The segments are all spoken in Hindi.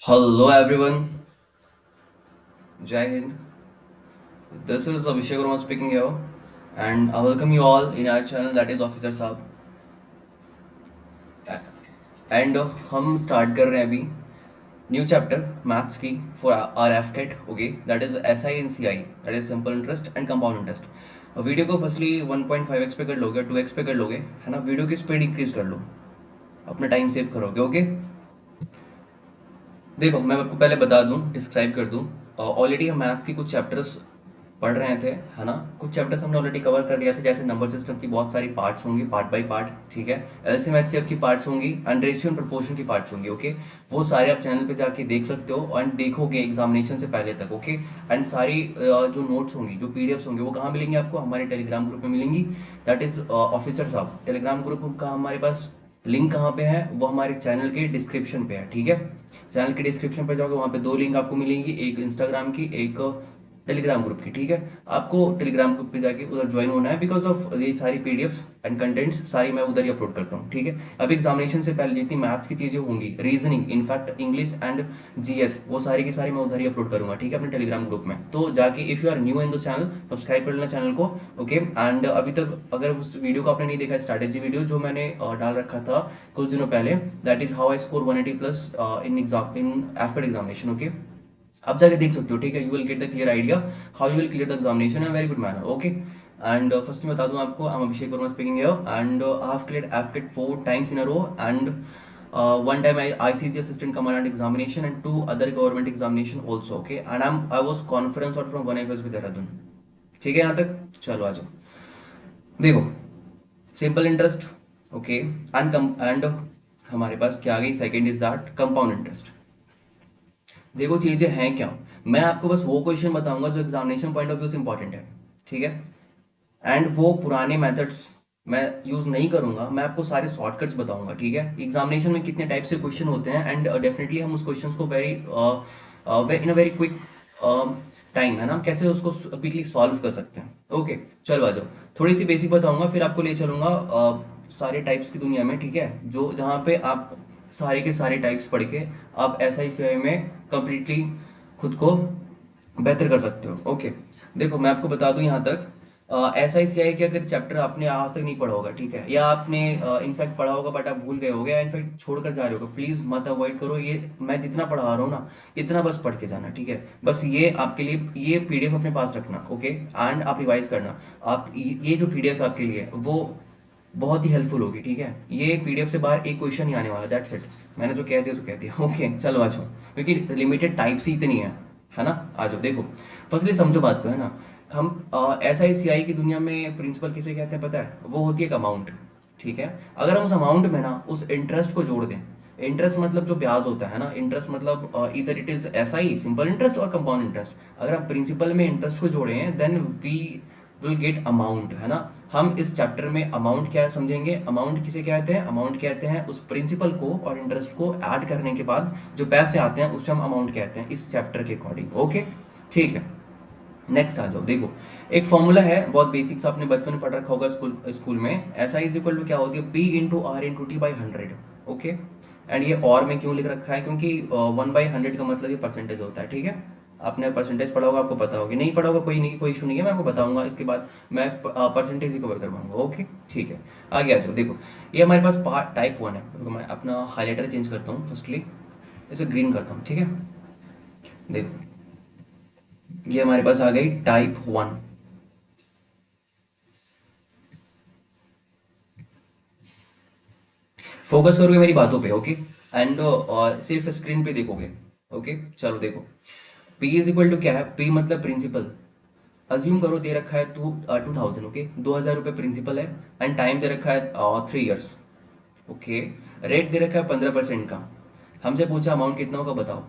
Hello everyone, Jai Hind. This is Abhishek Verma speaking here, and I welcome you all in our channel that is Officer Saab. And हम स्टार्ट कर रहे हैं अभी न्यू चैप्टर मैथ्स की for R F CAT okay that is S I and C I that is simple interest and compound interest. Video को फर्स्टली 1.5x पे कर लोगे 2x पे कर लोगे है ना। वीडियो की स्पीड इंक्रीज कर लो, अपना टाइम सेव करोगे ओके। देखो मैं आपको पहले बता दूं, डिस्क्राइब कर दूं। ऑलरेडी हम मैथ्स की कुछ चैप्टर्स पढ़ रहे थे है ना। कुछ चैप्टर्स हमने ऑलरेडी कवर कर लिया था, जैसे नंबर सिस्टम की बहुत सारी पार्ट्स होंगी पार्ट बाय पार्ट, ठीक है। एलसीएम एचसीएफ की पार्ट्स होंगी एंड रेशियो एंड प्रोपोर्शन की पार्ट्स होंगी ओके। वो सारे आप चैनल पे जाके देख सकते हो एंड देखोगे एग्जामिनेशन से पहले तक ओके। एंड सारी जो नोट्स होंगी जो पीडीएफ्स होंगे वो कहाँ मिलेंगी आपको? हमारे टेलीग्राम ग्रुप में मिलेंगी, दैट इज ऑफिसर साहब। टेलीग्राम ग्रुप का हमारे पास लिंक कहाँ पे है? वो हमारे चैनल के डिस्क्रिप्शन पे है, ठीक है। चैनल के डिस्क्रिप्शन पे जाओगे, वहाँ पे दो लिंक आपको मिलेंगी, एक इंस्टाग्राम की एक टेलीग्राम ग्रुप की, ठीक है। आपको टेलीग्राम ग्रुप पे जाके उधर ज्वाइन होना है, बिकॉज ऑफ ये सारी पीडीएफ्स एंड कंटेंट्स सारी मैं उधर ही अपलोड करता हूँ, ठीक है। अब एग्जामिनेशन से पहले जितनी मैथ्स की चीजें होंगी, reasoning, in fact English and GS, वो सारी की सारी मैं उधर ही अपलोड करूंगा, ठीक है, अपने टेलीग्राम ग्रुप में। तो जाके if you are new in the channel subscribe कर लेना चैनल को ओके। एंड अभी तक अगर उस वीडियो को आपने नहीं देखा, स्ट्रैटेजी वीडियो जो मैंने डाल रखा था कुछ दिनों पहले, that is how I score 180 plus in exam in AFCAT examination okay. आप जाके देख सकते हो, ठीक है। You will get the clear idea how you will clear the examination in very good manner okay. And first में बता दूं आपको, I am Abhishek Verma speaking here and I have cleared AFCAT 4 times in a row and one time I ICC assistant commandant examination and 2 other government examination also okay, and I was conference out from 1FS with Dehradun, ठीक है यहाँ तक। चलो आ जाओ, देखो सिंपल इंटरेस्ट ओके एंड हमारे पास क्या आ गई? Second is that compound interest. देखो चीजें हैं क्या, मैं आपको बस वो क्वेश्चन बताऊंगा जो एग्जामिनेशन पॉइंट ऑफ व्यू से इंपॉर्टेंट है, ठीक है। एंड वो पुराने मेथड्स मैं यूज नहीं करूंगा, मैं आपको सारे शॉर्टकट्स बताऊंगा, ठीक है। एग्जामिनेशन में कितने टाइप से क्वेश्चन होते हैं एंड डेफिनेटली हम उस क्वेश्चन को very in a very quick time है ना, कैसे उसको क्विकली सॉल्व कर सकते हैं ओके। चलो आ जाओ, थोड़ी सी बेसिक बताऊंगा, फिर आपको ले चलूंगा सारे टाइप्स की दुनिया में, ठीक है, जो जहाँ पे आप सारे के सारे टाइप्स पढ़ के आप एसआईसीआई में कंप्लीटली खुद को बेहतर कर सकते हो ओके। देखो मैं आपको बता दूं यहाँ तक, एसआईसीआई के अगर चैप्टर आपने आज तक नहीं पढ़ा होगा, ठीक है, या आपने इनफैक्ट पढ़ा होगा बट आप भूल गए होगे या इनफैक्ट छोड़कर जा रहे होगे, प्लीज मत अवॉइड करो। ये मैं जितना पढ़ा रहा हूँ ना, इतना बस पढ़ के जाना, ठीक है। बस ये आपके लिए, ये पीडीएफ अपने पास रखना ओके, एंड आप रिवाइज करना। आप ये जो पीडीएफ आपके लिए वो बहुत ही हेल्पफुल होगी, ठीक है। ये पीडीएफ से बाहर एक क्वेश्चन नहीं आने वाला, दैट्स इट। मैंने जो कह दिया तो कह दिया ओके। चलो आ जाओ, क्योंकि लिमिटेड टाइप्स ही इतनी है ना। आ जाओ, देखो फर्स्टली समझो बात को है ना। हम एस आई सी आई की दुनिया में प्रिंसिपल किसे कहते हैं पता है? वो होती है एक अमाउंट, ठीक है। अगर हम उस अमाउंट में ना उस इंटरेस्ट को जोड़ दें, इंटरेस्ट मतलब जो ब्याज होता है ना, इंटरेस्ट मतलब इधर it is S I simple interest और कंपाउंड इंटरेस्ट। अगर आप प्रिंसिपल में इंटरेस्ट को जोड़े हैं then we will get amount है ना। हम इस चैप्टर में अमाउंट क्या समझेंगे? अमाउंट किसे कहते हैं? अमाउंट कहते हैं उस प्रिंसिपल को और इंटरेस्ट को ऐड करने के बाद जो पैसे आते हैं उसे हम अमाउंट कहते हैं इस चैप्टर के अकॉर्डिंग ओके, ठीक है। नेक्स्ट आ जाओ, देखो एक फॉर्मूला है बहुत बेसिक सा, आपने बचपन में पढ़ रखा होगा स्कूल स्कूल में। S I is equal to क्या होती है? P into R into T by 100 okay. And ये और में क्यों लिख रखा है? क्योंकि 1/100 का मतलब ये परसेंटेज होता है, ठीक है। आपने परसेंटेज पढ़ा होगा, आपको पता होगा, नहीं पढ़ा होगा कोई नहीं, कोई इशू नहीं है, मैं आपको बताऊंगा इसके बाद मैं परसेंटेज ही कवर करवाऊंगा ओके, ठीक है। आगे आ जाओ, देखो ये हमारे पास पार्ट टाइप 1 है। रुको मैं अपना हाईलाइटर चेंज करता हूँ फर्स्टली, इसे ग्रीन करता हूँ, ठीक है। देखो ये हमारे पास आ गई टाइप 1। फोकस करोगे मेरी बातों पे ओके, एंड सिर्फ स्क्रीन पे देखोगे ओके। चलो देखो, P इज इक्वल टू क्या है? P मतलब प्रिंसिपल। अज्यूम करो दे रखा है 2000 ओके, 2000 रुपये प्रिंसिपल है एंड टाइम दे रखा है 3 इयर्स ओके। रेट दे रखा है 15% का। हमसे पूछा अमाउंट कितना होगा बताओ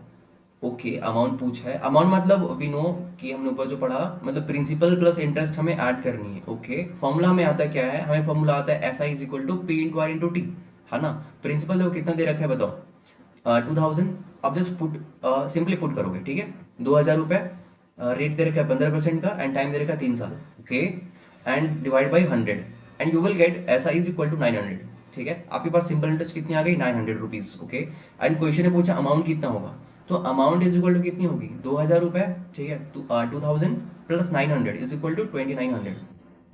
ओके। अमाउंट पूछा है, अमाउंट मतलब वी नो कि हमने ऊपर जो पढ़ा, मतलब प्रिंसिपल प्लस इंटरेस्ट हमें ऐड करनी है ओके। फॉर्मूला हमें आता है क्या है? हमें फॉर्मूला आता है S I is equal to P into R into T है ना। प्रिंसिपल देखो कितना दे रखा है बताओ? 2000। अब जस्ट पुट सिंपली पुट करोगे, ठीक है। 2000 रुपये, रेट दे रखा है 15% का एंड टाइम दे रखा है 3 साल okay, and divide by 100 and you will get S I is equal to 900, ठीक है। आपके पास सिंपल इंटरेस्ट कितनी आ गई? 900 रुपीज ओके। एंड क्वेश्चन ने पूछा अमाउंट कितना होगा? तो अमाउंट इज इक्वल टू कितनी होगी, 2,000 रुपये, ठीक है। 2,000 प्लस 900 इज इक्वल टू 2,900।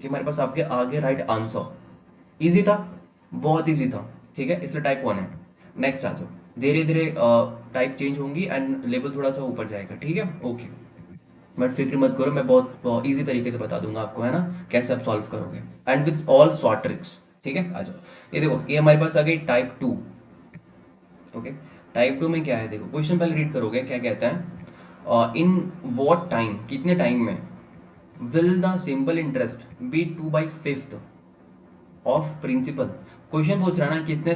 ये हमारे पास आपके आगे राइट आंसर। इजी था, बहुत इजी था, ठीक है, इसलिए टाइप 1 है। नेक्स्ट आ जाओ, धीरे धीरे टाइप चेंज होंगी एंड लेवल थोड़ा सा ऊपर जाएगा, ठीक है, ओके। बट फिक्र मत करो, मैं बहुत इजी तरीके से बता दूंगा आपको, है ना, कैसे आप सॉल्व करोगे and with all short tricks, ठीक है। आ जाओ, ये देखो, ये हमारे पास आ गई टाइप 2। ओके, टाइप 2 में क्या है, देखो क्वेश्चन पहले रीड करोगे, क्या कहता है, इन वॉट टाइम, कितने टाइम में will the simple interest be 2/5 of principal. Question पूछ रहा है ना, कितने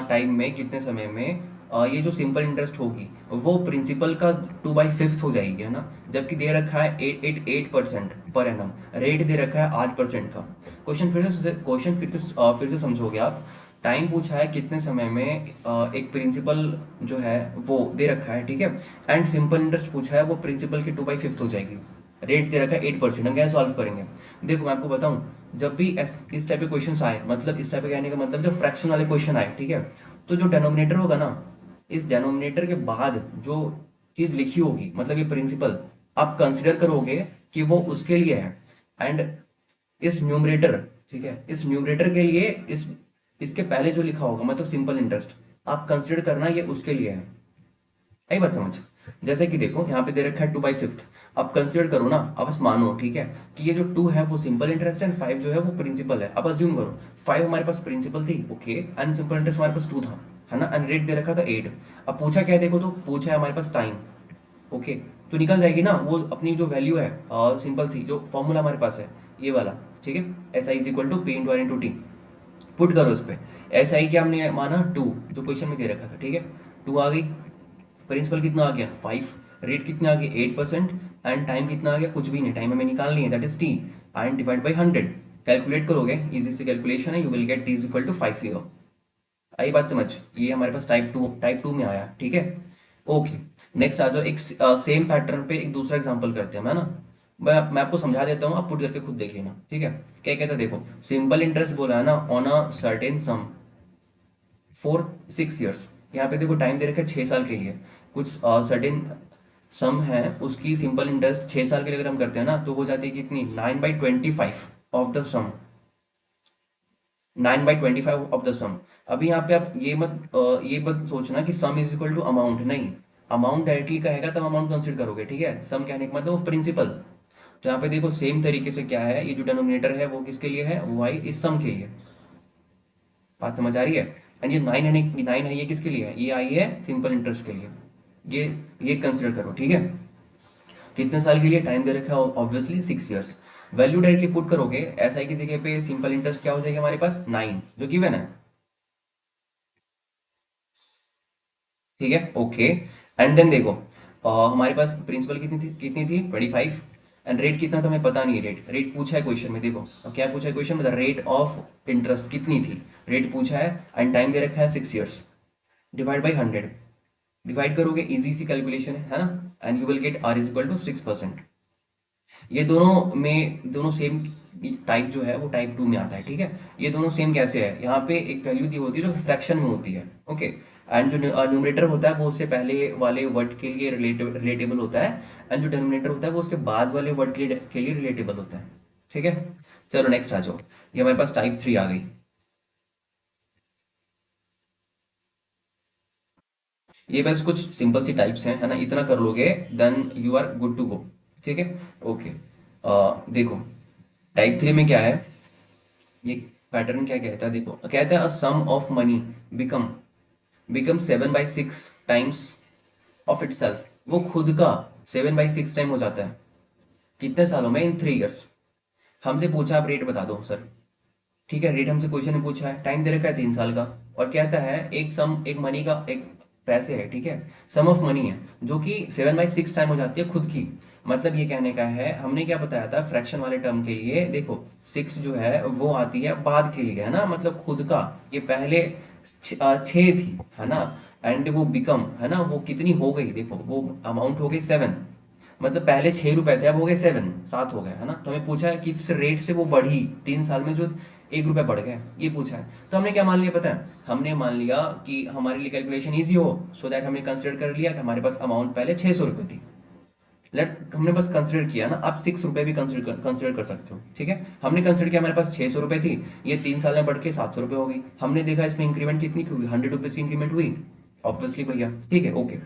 टाइम में, कितने समय में ये जो सिंपल इंटरेस्ट होगी वो प्रिंसिपल का 2/5 हो जाएगी, है ना। जबकि दे रखा है 888% पर एनम, रेट दे रखा है 8% का। क्वेश्चन फिर से समझोगे आप। टाइम पूछा है कितने समय में एक प्रिंसिपल जो है वो दे रखा है, ठीक है, एंड सिंपल इंटरेस्ट पूछा है वो प्रिंसिपल की 2/5 हो जाएगी, रेट दे रखा है 8%। हम क्या सॉल्व करेंगे, देखो मैं आपको बताऊं, जब भी इस टाइप के क्वेश्चन आए, मतलब इस टाइप के कहने का मतलब जब फ्रैक्शन वाले क्वेश्चन आए, ठीक है, तो जो डेनोमिनेटर होगा ना, इस डेनोमिनेटर के बाद जो चीज लिखी होगी, मतलब ये प्रिंसिपल, आप कंसिडर करोगे कि वो उसके लिए है, एंड इस न्यूमरेटर, ठीक है, इस न्यूमरेटर के लिए इस इसके पहले जो लिखा होगा मतलब सिंपल इंटरेस्ट, आप कंसिडर करना ये उसके लिए है। आई बात समझ। जैसे कि देखो यहाँ पे दे रखा है 2/5, अब कंसिडर करो ना, अब बस मानो, ठीक है, कि ये जो 2 है वो सिंपल इंटरेस्ट है एंड 5 जो है वो प्रिंसिपल है। अब अज्यूम करो 5 हमारे पास प्रिंसिपल थी, ओके, एंड सिंपल इंटरेस्ट हमारे पास 2 था, है ना, एंड रेट दे रखा था 8। अब पूछा क्या है, देखो तो पूछा है हमारे पास टाइम, ओके, तो निकल जाएगी ना वो अपनी जो वैल्यू है, सिंपल सी जो फॉर्मूला हमारे पास है, ये वाला, ठीक है, S I is equal to P into R into T. Put करो उस पर, एस आई क्या हमने माना 2, जो क्वेश्चन में दे रखा था, ठीक है, 2 आ गई, प्रिंसिपल कितना आ गया 5, रेट कितना आ गया 8%, एंड टाइम कितना आ गया, कुछ भी नहीं, टाइम हमें निकालनी है, that is T, and divide by 100। Calculate करोगे, इजी से कैलकुलेशन है, you will get T is equal to 5 year. आई बात समझ। ये हमारे पास टाइप टू में आया, ठीक है, ओके। नेक्स्ट आ जाओ, एक सेम पैटर्न पे एक दूसरा एग्जांपल करते हैं, है ना। मैं आपको समझा देता हूँ, आप पुट करके खुद देख लेना, ठीक है। क्या कहता है, देखो सिंपल इंटरेस्ट बोला है ना, on a certain some for 6 years. यहाँ पे देखो टाइम दे रखा है 6 साल के लिए, कुछ सर्टेन सम है, उसकी सिंपल इंटरेस्ट 6 साल के लिए अगर हम करते हैं ना, तो हो जाती है कितनी, 9/25 of the sum, 9/25 of the sum. अभी यहाँ पे आप ये मत सोचना कि sum is equal to amount, नहीं, अमाउंट डायरेक्टली कहेगा तब अमाउंट कंसिडर करोगे, ठीक है, सम कहने का मतलब वो प्रिंसिपल। तो यहाँ पे देखो सेम तरीके से क्या है, ये जो डिनोमिनेटर है वो किसके लिए है, वो आई इस सम के लिए। बात समझ आ रही है। एंड ये 9 है, ये किसके लिए है, ये आई है सिंपल इंटरेस्ट के लिए। ये ये कंसिडर करो, ठीक है। कितने साल के लिए, टाइम दे रखा है obviously 6 years. Value directly put करोगे, एस आई की जगह पे सिंपल इंटरेस्ट क्या हो जाएगा हमारे पास 9, जो गिवन है, ठीक है, ओके। एंड देन देखो, हमारे पास प्रिंसिपल कितनी थी 25, एंड रेट कितना था हमें पता नहीं है, रेट रेट पूछा है क्वेश्चन में, देखो क्या पूछा है क्वेश्चन में, द रेट ऑफ इंटरेस्ट कितनी थी, रेट पूछा है, एंड टाइम दे रखा है 6 ईयर्स, डिवाइड बाई 100। डिवाइड करोगे, इजी सी कैलकुलेशन है ना, and you will get R is equal to 6%। ये दोनों सेम टाइप जो है वो टाइप 2 में आता है, ठीक है। ये दोनों सेम कैसे है, यहाँ पे एक वैल्यू दी होती है जो फ्रैक्शन में होती है, ओके, एंड जो न्यूमरेटर होता है वो उससे पहले वाले वर्ड के लिए रिलेटेबल होता है, एंड जो डिनोमिनेटर होता है वो उसके बाद वाले वर्ड के लिए रिलेटेबल होता है, ठीक है। चलो नेक्स्ट आ जाओ, ये हमारे पास टाइप 3 आ गई। ये बस कुछ सिंपल सी टाइप्स हैं, है ना, इतना कर लोगे then you are good to go, ठीक है, ओके। देखो टाइप 3 में क्या है, ये पैटर्न क्या कहता है, देखो कहता है a sum of money become become 7/6 times of itself. वो खुद का 7/6 टाइम हो जाता है, कितने सालों में, इन 3 ईयर्स। हमसे पूछा आप रेट बता दो सर, ठीक है, रेट हमसे क्वेश्चन में पूछा है, टाइम दे रखा है 3 साल का, और कहता है एक मनी का एक पैसे है, ठीक है, सम ऑफ मनी है, जो कि 7/6 टाइम हो जाती है खुद की। मतलब ये कहने का है, हमने क्या बताया था फ्रैक्शन वाले टर्म के लिए, देखो 6 जो है वो आती है बाद के लिए, है ना, मतलब खुद का, ये पहले 6 थी, है ना, एंड वो बिकम, है ना, वो कितनी हो गई, देखो वो अमाउंट हो गई 7, मतलब पहले 6 रुपए थे अब हो गए 7 हो गए, है ना। तो हमें पूछा है कि इस रेट से वो बढ़ी 3 साल में, जो ₹1 बढ़ गया, ये पूछा है। तो हमने क्या मान लिया पता है, हमने मान लिया कि हमारे लिए कैलकुलेशन ईजी हो, सो दैट हमने कंसिडर कर लिया कि हमारे पास अमाउंट पहले ₹600 थी। लेट हमने बस कंसिडर किया ना, आप ₹6 भी कंसिडर कर सकते हो, ठीक है। हमने कंसिडर किया हमारे पास ₹600 थी, ये 3 साल में बढ़ के ₹700 हो गई। हमने देखा इसमें इंक्रीमेंट कितनी की हुई, ₹100 की इंक्रीमेंट हुई, ऑब्वियसली भैया, ठीक है, ओके।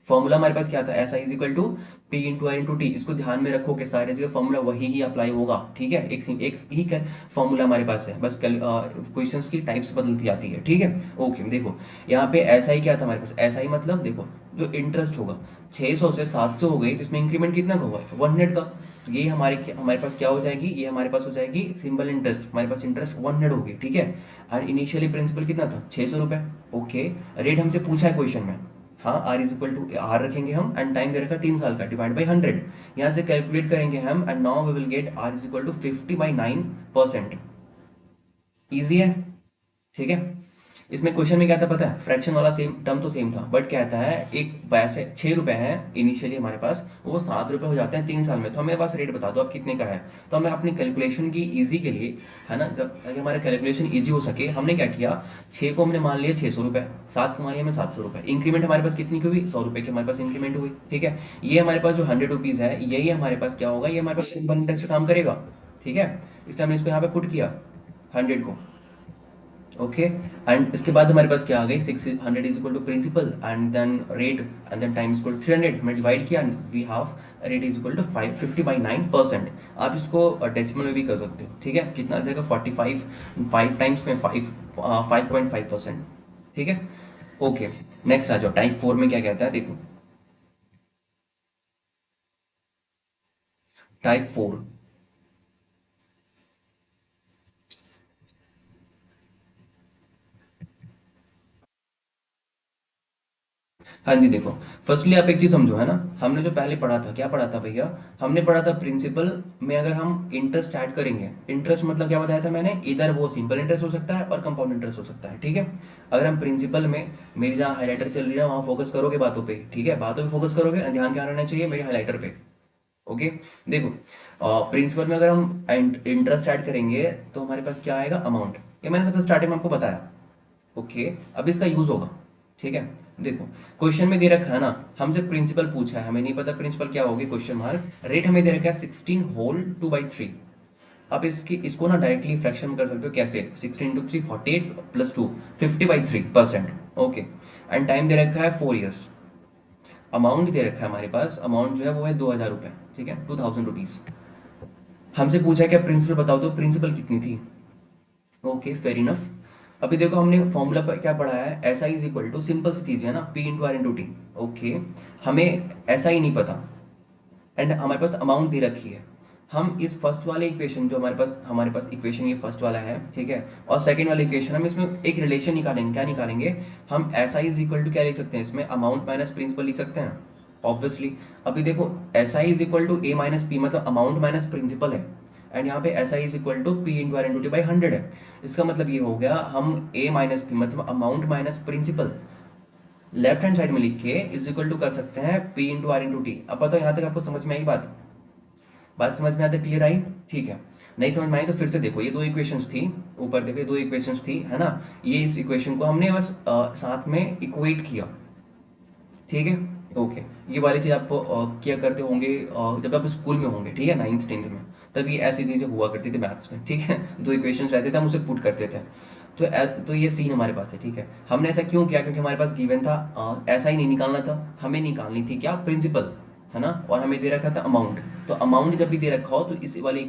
फॉर्मूला हमारे पास क्या था, S I is equal to P into I into T. इसको ध्यान में रखो कि सारे जगह फॉर्मूला वही ही अप्लाई होगा, ठीक है। एक ही फॉर्मूला हमारे पास है, बस क्वेश्चंस की टाइप्स बदलती आती है, ठीक है, ओके। देखो यहाँ पे एस आई क्या था हमारे पास, एस आई मतलब देखो जो इंटरेस्ट होगा 600 से 700 हो गई, तो इसमें इंक्रीमेंट कितना का हुआ है, 100 का। ये हमारे पास क्या हो जाएगी, ये हमारे पास हो जाएगी सिंपल इंटरेस्ट, हमारे पास इंटरेस्ट 100 होगी, ठीक है। और इनिशियली प्रिंसिपल कितना था, ₹600, ओके। रेट हमसे पूछा है क्वेश्चन में, हाँ, R is equal to R रखेंगे हम, एंड टाइम दे रखा 3 साल का, डिवाइड बाई 100। यहाँ से कैलकुलेट करेंगे हम, and now we will get R is equal to 50/9%। Easy है, ठीक है। इसमें क्वेश्चन में क्या था पता है, फ्रैक्शन वाला सेम टर्म तो सेम था, बट कहता है एक पैसे ₹6 है इनिशियली हमारे पास, वो ₹7 हो जाते हैं 3 साल में। तो हमें बस रेट बता दो अब कितने का है। तो हमें अपनी कैलकुलेशन की इजी के लिए, है ना, जब ताकि हमारा कैलकुलेशन इजी हो सके, हमने क्या किया, 6 को हमने मान लिया ₹600, 7 को मान लिया हमें ₹700। इंक्रीमेंट हमारे पास कितनी की हुई, ₹100 की हमारे पास इंक्रीमेंट हुई, ठीक है। ये हमारे पास जो ₹100 है, यही हमारे पास क्या होगा, ये हमारे पास सिंपल इंटरेस्ट काम करेगा, ठीक है। इसलिए हमने इसको यहाँ पे पुट किया 100 को, ओके। एंड इसके बाद हमारे पास क्या आ गई, 600 is equal to principal and then rate and then time is equal to 300, हमने डिवाइड किया, we have rate is equal to 50/9%। आप इसको डेसिमल में भी कर सकते हो, ठीक है। कितना आ जाएगा, 45, 5 टाइम्स में 5.5%, ठीक है, ओके। नेक्स्ट आ जाओ, टाइप 4 में क्या कहता है, देखो टाइप 4। हाँ जी, देखो, फर्स्टली आप एक चीज समझो, है ना, हमने जो पहले पढ़ा था, क्या पढ़ा था भैया, हमने पढ़ा था प्रिंसिपल में अगर हम इंटरेस्ट ऐड करेंगे, इंटरेस्ट मतलब क्या बताया था मैंने, इधर वो सिंपल इंटरेस्ट हो सकता है और कंपाउंड इंटरेस्ट हो सकता है, ठीक है। अगर हम प्रिंसिपल में, मेरी जहाँ हाईलाइटर चल रही है वहाँ फोकस करोगे बातों पे, ठीक है, बातों पे फोकस करोगे, ध्यान क्या रहना चाहिए मेरे हाईलाइटर पे, ओके। देखो, प्रिंसिपल में अगर हम इंटरेस्ट ऐड करेंगे तो हमारे पास क्या आएगा, अमाउंट। ये मैंने सबसे स्टार्टिंग में आपको बताया, ओके। अब इसका यूज होगा, ठीक है। देखो, क्वेश्चन में दे रखा है ना, हमसे प्रिंसिपल पूछा है, हमें नहीं पता प्रिंसिपल क्या होगी, क्वेश्चन मार्क। रेट हमें दे रखा है 16 होल 2/3। अब इसको ना डायरेक्टली फ्रैक्शन में कर सकते हो, कैसे, 16 × 3 48 प्लस 2 50/3%, ओके। एंड टाइम दे रखा है 4 ईयर्स। अमाउंट दे रखा है हमारे पास, अमाउंट जो है वो है ₹2000, ठीक है, ₹2000। हमसे पूछा है क्या प्रिंसिपल बताओ, तो प्रिंसिपल कितनी थी, ओके, फेयर इनफ। अभी देखो हमने फॉर्मूला पर क्या पढ़ा है, S I is equal to, simple सी चीज़ है ना, P into R into T, okay. हमें ऐसा ही नहीं पता, एंड हमारे पास अमाउंट दे रखी है। हम इस फर्स्ट वाले इक्वेशन, जो हमारे पास इक्वेशन ये फर्स्ट वाला है, ठीक है, और सेकंड वाला इक्वेशन, हम इसमें एक रिलेशन निकालेंगे, क्या निकालेंगे, हम S I is equal to क्या लिख सकते हैं, इसमें अमाउंट माइनस प्रिंसिपल लिख सकते हैं, ऑब्वियसली। अभी देखो, S I is equal to A minus P, मतलब अमाउंट माइनस प्रिंसिपल है, एंड यहाँ पे S I is equal to P into R into T by 100 है। इसका मतलब ये हो गया, हम ए माइनस पी मतलब amount minus principal left hand side में लिख के इज इक्वल टू कर सकते हैं P into R into T. अब बताओ यहाँ तक आपको समझ में आई बात, बात समझ में आते क्लियर आई, ठीक है। नहीं समझ में आई तो फिर से देखो, ये दो इक्वेशंस थी, ऊपर देखो ये दो इक्वेशंस थी, है ना। ये इस इक्वेशन को हमने बस साथ में इक्वेट किया, ठीक है, ओके। ये वाली चीज़ आपको क्या करते होंगे, जब आप स्कूल में होंगे, ठीक है, 9th 10th में, तभी ऐसी चीज़ें हुआ करती थी मैथ्स में, ठीक है। दो इक्वेशंस रहते थे, हम उसे पुट करते थे। तो ये सीन हमारे पास है, ठीक है। हमने ऐसा क्यों किया, क्योंकि हमारे पास गिवन था, ऐसा ही नहीं निकालना था, हमें निकालनी थी क्या, प्रिंसिपल, है ना, और हमें दे रखा था अमाउंट। तो अमाउंट जब भी दे रखा हो तो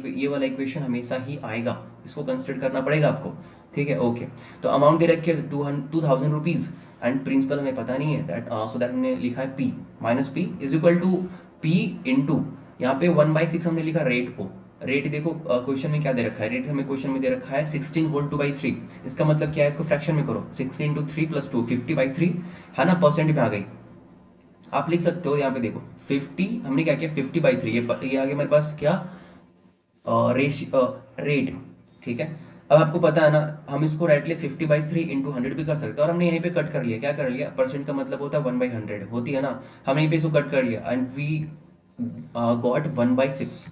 ये वाला इक्वेशन हमेशा ही आएगा, इसको कंसिडर करना पड़ेगा आपको, ठीक है, ओके। तो अमाउंट दे रखी है 2000 रुपीज़, एंड प्रिंसिपल हमें पता नहीं है, दैट सो दैट हमने लिखा है P minus P is equal to P into, यहाँ पे 1/6 हमने लिखा रेट को। रेट देखो क्वेश्चन में क्या दे रखा है, रेट हमें क्वेश्चन में दे रखा है 16 होल 2/3। इसका मतलब क्या है, इसको फ्रैक्शन में करो, 16 × 3 + 2 50/3, है ना, परसेंट में आ गई। आप लिख सकते हो यहाँ पे देखो 50, हमने क्या किया 50/3, ये आ गया हमारे पास क्या, रेट, ठीक है। अब आपको पता है ना, हम इसको राइटली 50/3 इंटू 100 भी कर सकते हैं, और हमने यहीं पे कट कर लिया, क्या कर लिया, परसेंट का मतलब होता है 1/100 होती है ना, हमने यहीं पे इसको कट कर लिया, एंड वी गॉट 1/6,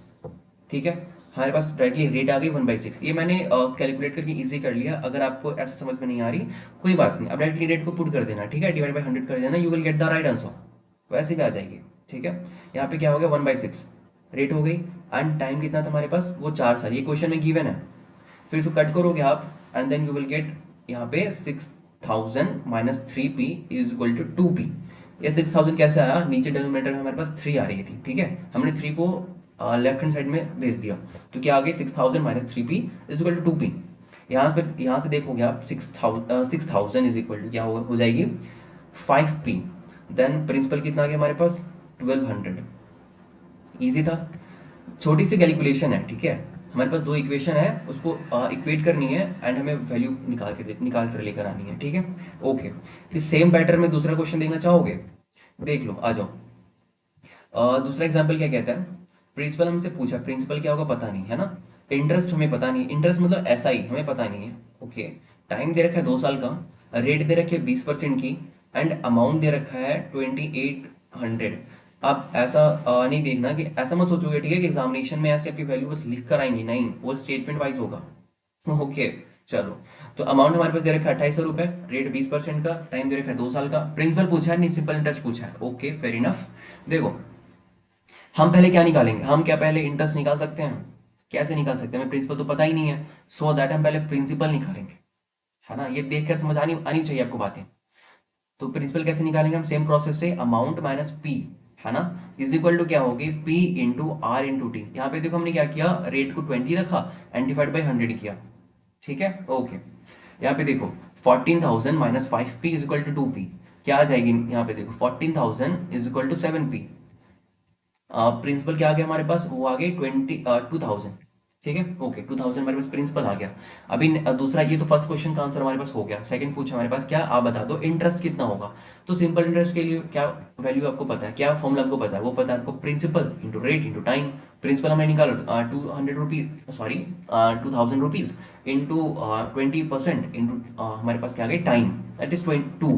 ठीक है। हमारे पास डायरेक्टली रेट आ गई 1/6। ये मैंने कैलकुलेट करके इजी कर लिया, अगर आपको ऐसा समझ में नहीं आ रही कोई बात नहीं, अब डायरेक्टली रेट को पुट कर देना, ठीक है, डिवाइड बाई 100 कर देना, you will get the right answer, वैसे भी आ जाएगी, ठीक है। यहाँ पे क्या हो गया 1/6 रेट हो गई, एंड टाइम कितना था हमारे पास, वो 4 साल, ये क्वेश्चन में गिवन है। फिर इसको कट करोगे आप and then you will get यहाँ पे 6000 minus 3p is equal to 2p। ये 6000 कैसे आया, नीचे डिनोमिनेटर में हमारे पास 3 आ रही थी, ठीक है, हमने 3 को लेफ्ट हैंड साइड में भेज दिया, तो क्या आ गई 6000 minus 3p is equal to 2p। यहाँ से देखोगे आप 6000 इज इक्वल टू क्या हो जाएगी 5p। देन प्रिंसिपल कितना आ गया हमारे पास 1200। इजी था, छोटी सी कैलकुलेशन है, ठीक है। हमारे पास 2 इक्वेशन है, उसको इक्वेट करनी है एंड हमें वैल्यू निकाल कर लेकर आनी है, ठीक है। ओके, इस सेम पैटर्न में दूसरा क्वेश्चन देखना चाहोगे, देख लो, आ जाओ। दूसरा एग्जाम्पल क्या कहता है, प्रिंसिपल हमसे पूछा, प्रिंसिपल क्या होगा पता नहीं है ना, इंटरेस्ट हमें पता नहीं, इंटरेस्ट मतलब SI हमें पता नहीं है, ओके। टाइम दे रखा है 2 साल का, रेट दे रखी है 20% की, एंड अमाउंट दे रखा है 2800। आप ऐसा नहीं देखना कि ऐसा मत सोचोगे, ठीक है, कि एग्जामिनेशन में ऐसे आपकी वैल्यू बस लिख कर आएंगी, नहीं, वो स्टेटमेंट वाइज होगा। ओके, चलो, तो अमाउंट हमारे पास दे रखा है 2800 रुपये, रेट 20% का, टाइम दे रखा है 2 साल का, प्रिंसिपल पूछा है नहीं सिंपल इंटरेस्ट पूछा है, ओके फेयर इनफ। देखो, हम पहले क्या निकालेंगे, हम क्या पहले इंटरेस्ट निकाल सकते हैं, कैसे निकाल सकते हैं, हमें प्रिंसिपल तो पता ही नहीं है, सो दैट हम पहले प्रिंसिपल निकालेंगे, है ना, ये देखकर समझ आनी आनी चाहिए आपको बातें। तो प्रिंसिपल कैसे निकालेंगे हम, सेम प्रोसेस से, अमाउंट माइनस पी, है ना, इज इक्वल टू क्या होगी P into R into T. यहाँ पे देखो हमने क्या किया, रेट को 20 रखा एंड डिवाइड बाई 100 किया, ठीक है, ओके। यहाँ पे देखो 14,000 minus 5p is equal to 2p, क्या आ जाएगी, यहाँ पे देखो 14,000 is equal to 7p। Principal क्या आ गया हमारे पास, वो आ गए 2,000, ठीक है, ओके, 2,000 हमारे पास प्रिंसिपल आ गया। अभी दूसरा, ये तो फर्स्ट क्वेश्चन का आंसर हमारे पास हो गया। सेकंड पूछा हमारे पास क्या, आप बता दो इंटरेस्ट कितना होगा। तो सिंपल इंटरेस्ट के लिए क्या वैल्यू आपको पता है, क्या फॉर्मूला आपको पता है, वो पता है आपको, principal into rate into time. Principal हमने निकाला 200 rupees, sorry 2,000 rupees into 20% into हमारे पास क्या आ गया time, that is 2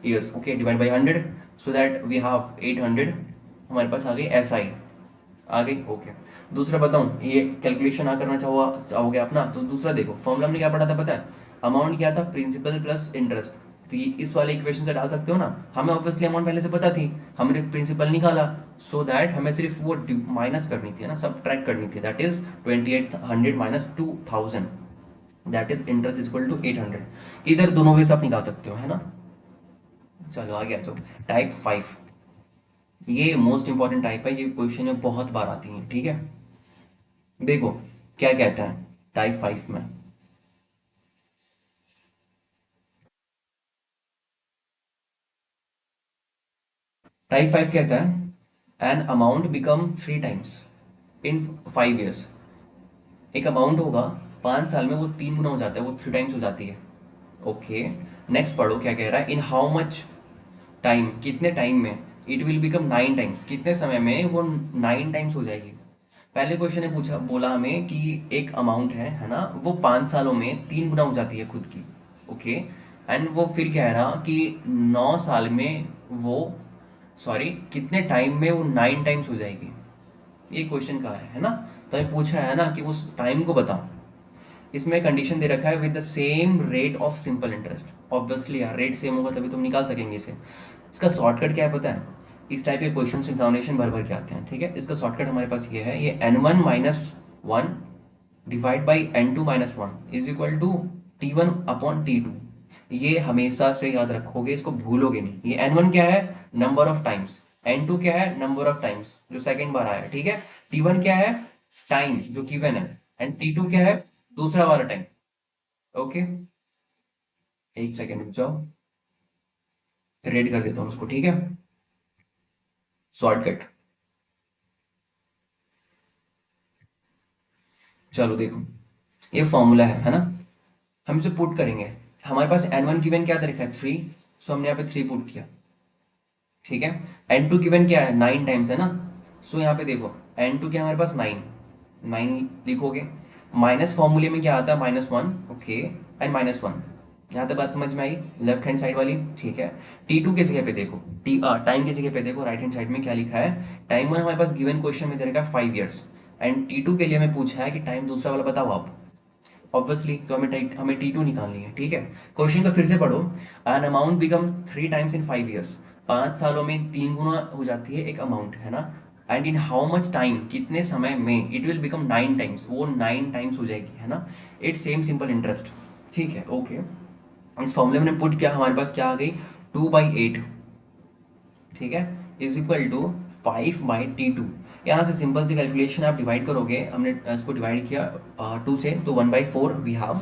years, okay, divide by 100, so that we have 800, हमारे पास आ गई SI आ गई, ओके। दूसरा बताऊं, ये कैलकुलेशन ना करना चाहोगे आप ना, तो दूसरा देखो, फॉर्मूला हमने क्या पढ़ा था पता है, अमाउंट क्या था, प्रिंसिपल प्लस इंटरेस्ट। तो ये इस वाले इक्वेशन से डाल सकते हो ना, हमें ऑब्वियसली अमाउंट पहले से पता थी, हमने प्रिंसिपल निकाला, सो दैट हमें सिर्फ वो माइनस करनी थी ना, सब्ट्रैक्ट करनी थी, that is 2800 minus 2000, that is interest is equal to 800। इधर दोनों वे से आप निकाल सकते हो, है ना। चलो आगे आ जाओ, टाइप 5, ये मोस्ट इंपॉर्टेंट टाइप है, ये क्वेश्चन में बहुत बार आती है, ठीक है। देखो क्या कहता है टाइप 5 में, टाइप 5 कहता है an amount become 3 times in 5 years। एक अमाउंट होगा 5 साल में वो 3 गुना हो जाता है, वो 3 टाइम्स हो जाती है, ओके। नेक्स्ट पढ़ो क्या कह रहा है, इन हाउ मच टाइम, कितने टाइम में, इट विल बिकम 9 टाइम्स, कितने समय में वो 9 टाइम्स हो जाएगी। पहले क्वेश्चन ने पूछा, बोला हमें कि एक अमाउंट है ना, वो 5 सालों में 3 गुना हो जाती है खुद की, ओके। एंड वो फिर कह रहा कि 9 साल में वो, सॉरी कितने टाइम में वो 9 टाइम्स हो जाएगी, ये क्वेश्चन का है ना। तो ये पूछा है ना कि उस टाइम को बताओ, इसमें कंडीशन दे रखा है with the same rate of simple interest. Obviously यार रेट सेम होगा तभी तुम निकाल सकेंगे इसे। इसका शॉर्टकट क्या है पता है, इस टाइप के क्वेश्चन एग्जामिनेशन भर भर के आते हैं, ठीक है। इसका शॉर्टकट हमारे पास ये है, ये n1 minus 1 divide by n2 minus 1 is equal to T1 upon T2। ये हमेशा से याद रखोगे, इसको भूलोगे नहीं। ये n1 क्या है, नंबर ऑफ टाइम्स, n2 क्या है, नंबर ऑफ टाइम्स जो सेकंड बार आया है, ठीक है। T1 क्या है, टाइम जो गिवन है, एंड T2 क्या है, दूसरा वाला टाइम, ओके। एक सेकेंड रुक जाओ, रेड कर देता हूँ उसको, ठीक है, शॉर्टकट। चलो देखो, ये फॉर्मूला है ना, हम इसे पुट करेंगे। हमारे पास n1 गिवन क्या तरीका है 3, सो हमने यहाँ पे 3 पुट किया, ठीक है। n2 गिवन क्या है 9 टाइम्स है ना, सो यहाँ पे देखो n2 क्या है हमारे पास 9 लिखोगे, माइनस फॉर्मूले में क्या आता है -1, ओके, एंड -1। यहाँ तक बात समझ में आई, लेफ्ट हैंड साइड वाली, ठीक है। T2 की जगह पे देखो, टाइम की जगह पे देखो, राइट हैंड साइड में क्या लिखा है, टाइम वन हमारे पास गिवन क्वेश्चन में दे रखा है 5 years, एंड T2 के लिए हमें पूछा है कि टाइम दूसरा वाला बताओ आप। ऑब्वियसली तो हमें T2 निकालनी है, ठीक है। क्वेश्चन को फिर से पढ़ो। An amount become 3 times in 5 years, 5 सालों में 3 गुना हो जाती है एक अमाउंट, है ना। And in how much time, कितने समय में इट विल बिकम 9 टाइम्स, वो 9 टाइम्स हो जाएगी, है ना। इट्स सेम सिंपल इंटरेस्ट, ठीक है, ओके। इस फॉर्मूले में पुट किया, हमारे पास क्या आ गई, 2/8, ठीक है, इज इक्वल टू 5/T2। यहाँ से सिंपल सी कैलकुलेशन आप डिवाइड करोगे, हमने इसको डिवाइड किया 2 से, तो 1/4 we have,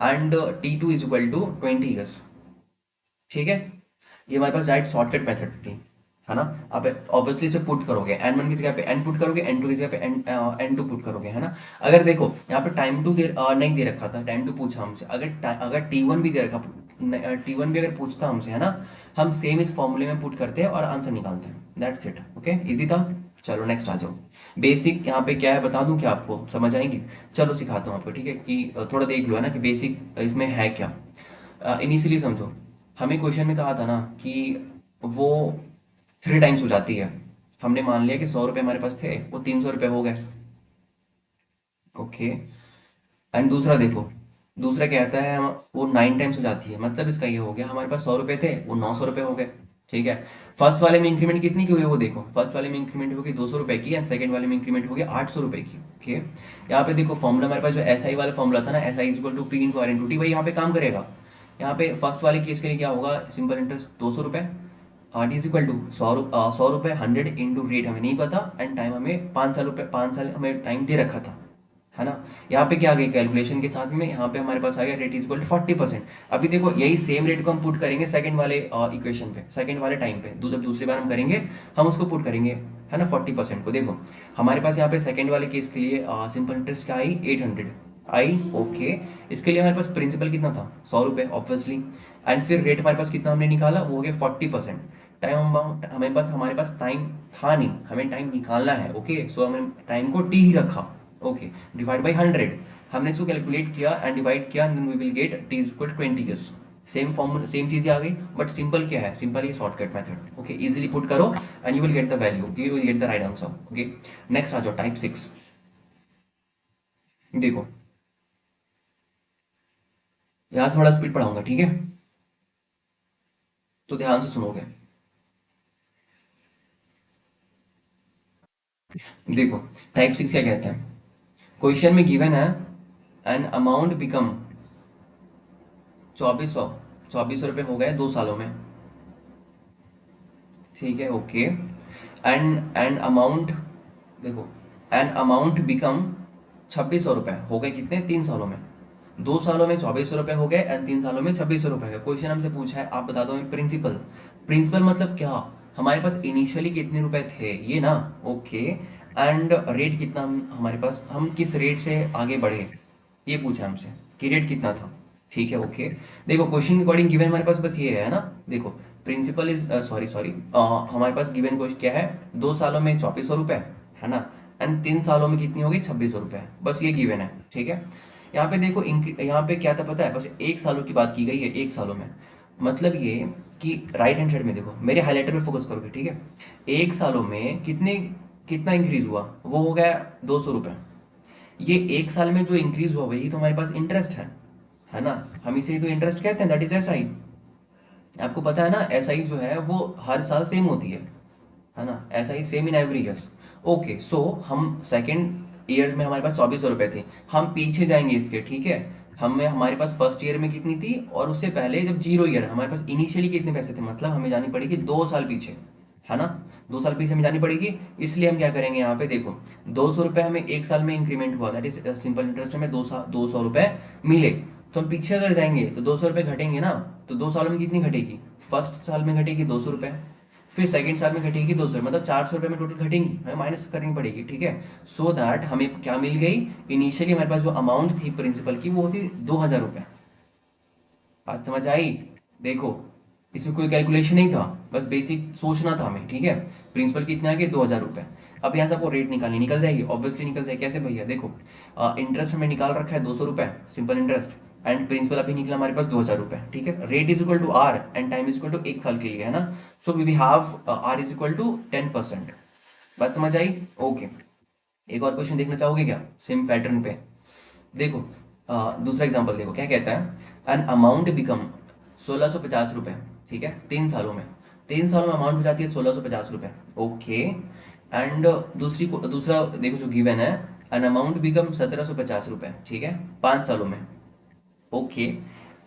and T2 is equal to 20 years, ठीक है। ये हमारे पास डायरेक्ट शॉर्टकट मेथड थी, है ना। आप ऑब्वियसली इसे पुट करोगे, n1 की जगह पे n पुट करोगे, n2 की जगह पे n2 पुट करोगे, है ना। अगर देखो यहाँ पे टाइम टू नहीं दे रखा था, टाइम टू पूछा हमसे, अगर T1 भी दे रखा, T1 भी अगर पूछता हमसे, है ना, हम सेम इस फॉर्मूले में पुट करते हैं और आंसर निकालते हैं, दैट्स इट, ओके, इजी था। चलो नेक्स्ट आ जाओ। बेसिक यहाँ पे क्या है बता दूं, क्या आपको समझ आएंगी। चलो सिखाता हूँ आपको, ठीक है, कि थोड़ा देख लो, है ना, कि बेसिक इसमें है क्या। इनिशियली समझो, हमें क्वेश्चन में कहा था ना कि वो 3 टाइम्स हो जाती है। हमने मान लिया कि 100 रुपये हमारे पास थे, वो 300 रुपये हो गए, ओके। एंड दूसरा देखो, दूसरा कहता है वो 9 टाइम्स हो जाती है, मतलब इसका ये हो गया, हमारे पास 100 रुपये थे, वो 900 रुपये हो गए, ठीक है। फर्स्ट वाले में इंक्रीमेंट कितनी की हुई है वो देखो, फर्स्ट वाले में इंक्रीमेंट होगी 200 रुपये की, एंड सेकंड वाले में इंक्रीमेंट होगी 800 रुपये की, ओके। यहाँ पे देखो फॉर्मूला हमारे पास जो एस आई वाला फॉर्मूला था ना, S I equal to P into R into T, भाई यहाँ पे काम करेगा। यहाँ पे फर्स्ट वाले केस के लिए क्या होगा, सिंपल इंटरेस्ट 200 रुपये, R T is equal to 100 रुपये, 100 इंटू रेट हमें नहीं पता, एंड टाइम हमें 5 साल, 5 साल हमें टाइम दे रखा था, है ना। यहाँ पे क्या आ गई कैलकुलेशन के साथ में, यहाँ पे हमारे पास आ गया रेट इज इक्वल टू 40%। अभी देखो यही सेम रेट को हम पुट करेंगे सेकंड वाले इक्वेशन पे, सेकंड वाले टाइम पे, जब दूसरी बार हम करेंगे, हम उसको पुट करेंगे, है ना, 40% को। देखो हमारे पास यहाँ पे सेकंड वाले केस के लिए सिंपल इंटरेस्ट क्या आई, 800 आई, ओके। इसके लिए हमारे पास प्रिंसिपल कितना था, 100 रुपये, ऑब्वियसली। एंड फिर रेट हमारे पास कितना हमने निकाला, वो हो गया 40%। टाइम अमाउंट हमारे पास टाइम था नहीं, हमें टाइम निकालना है, ओके, सो हमने टाइम को टी ही रखा, ओके, डिवाइड बाई 100। हमने इसको कैलकुलेट किया एंड डिवाइड किया, then we will get T is equal 20 years. Same formula, same चीजें आ गई, बट सिंपल क्या है, सिंपल ये shortcut method, okay, easily put करो and you will get the value, you will get the right answer, okay. Next आ जाओ, टाइप 6। देखो यहाँ थोड़ा स्पीड पढ़ाऊंगा, ठीक है, तो ध्यान से सुनोगे। देखो टाइप 6 क्या कहता है, क्वेश्चन में गिवन है एन अमाउंट बिकम 2400 रुपये हो गए 2 सालों में, ठीक है, ओके। एंड अमाउंट, देखो एन अमाउंट बिकम 2600 रुपये हो गए कितने, 3 सालों में। 2 सालों में 2400 रुपये हो गए एंड 3 सालों में 2600 रुपये है। क्वेश्चन हमसे पूछा है, आप बता दो प्रिंसिपल। प्रिंसिपल मतलब क्या, हमारे पास इनिशियली कितने रुपए थे ये ना, ओके। एंड रेट कितना, हमारे पास हम किस रेट से आगे बढ़े, ये पूछा हमसे कि रेट कितना था, ठीक है, ओके। देखो क्वेश्चन के अकॉर्डिंग गिवन हमारे पास बस ये है ना। देखो प्रिंसिपल इज सॉरी सॉरी हमारे पास गिवन क्वेश्चन क्या है, 2 सालों में 2400 रुपये, है ना, एंड 3 सालों में कितनी होगी, 2600 रुपये, बस ये गिवन है, ठीक है। यहाँ पे देखो यहाँ पे क्या था पता है, बस 1 सालों की बात की गई है, 1 सालों में, मतलब ये कि राइट हैंड साइड में देखो, मेरे हाईलाइटर पे फोकस करोगे, ठीक है। 1 सालों में कितना इंक्रीज हुआ, वो हो गया 200 रुपये। ये 1 साल में जो इंक्रीज हुआ वही तो हमारे पास इंटरेस्ट है ना। हम इसे ही तो इंटरेस्ट कहते हैं, दैट इज एस आई। आपको पता है ना, एस आई जो है वो हर साल सेम होती है ना, S I same in every years, okay. So हम सेकेंड ईयर में हमारे पास 2400 रुपये थे, हम पीछे जाएंगे इसके, ठीक है। हमारे पास फर्स्ट ईयर में कितनी थी, और उससे पहले जब जीरो ईयर हमारे पास इनिशियली कितने पैसे थे, मतलब हमें जानी पड़ेगी 2 साल पीछे, है ना। 2 साल पीछे हमें जानी पड़ेगी। इसलिए हम क्या करेंगे, यहाँ पे देखो 200 रुपये हमें 1 साल में इंक्रीमेंट हुआ, दैट इज सिंपल इंटरेस्ट में 200 रुपये मिले। तो हम पीछे अगर जाएंगे तो 200 रुपये घटेंगे ना, तो 2 सालों में कितनी घटेगी, फर्स्ट साल में घटेगी 200 रुपये, फिर सेकंड साल में घटेगी 200, मतलब 400 रुपये में टोटल घटेंगी, हमें माइनस करनी पड़ेगी, ठीक है। सो दैट हमें क्या मिल गई, इनिशियली हमारे पास जो अमाउंट थी प्रिंसिपल की वो होती 2000 रुपये। बात समझ आई। देखो इसमें कोई कैलकुलेशन नहीं था, बस बेसिक सोचना था हमें, ठीक है। प्रिंसिपल कितने आ गए, 2000 रुपये। अब यहाँ से आपको रेट निकालनी, निकल जाएगी, ऑब्वियसली निकल जाएगी, कैसे भैया, देखो इंटरेस्ट हमें निकाल रखा है 200 रुपये, सिंपल इंटरेस्ट, एंड प्रिंसिपल अभी निकला हमारे पास 2000 रुपये, ठीक है। Rate is equal to R and time is equal to 1 साल के लिए, है ना। So we have R is equal to 10%। बात समझ आई, ओके। एक और क्वेश्चन देखना चाहोगे क्या सेम पैटर्न पे? देखो दूसरा एग्जांपल देखो क्या कहता है, एन अमाउंट बिकम 1650 रुपये, ठीक है, 3 सालों में। 3 सालों में अमाउंट हो जाती है 1650 रुपये। ओके। एंड दूसरा देखो जो गिवन है, एन अमाउंट बिकम 1750 रुपये, ठीक है, 5 सालों में। ओके।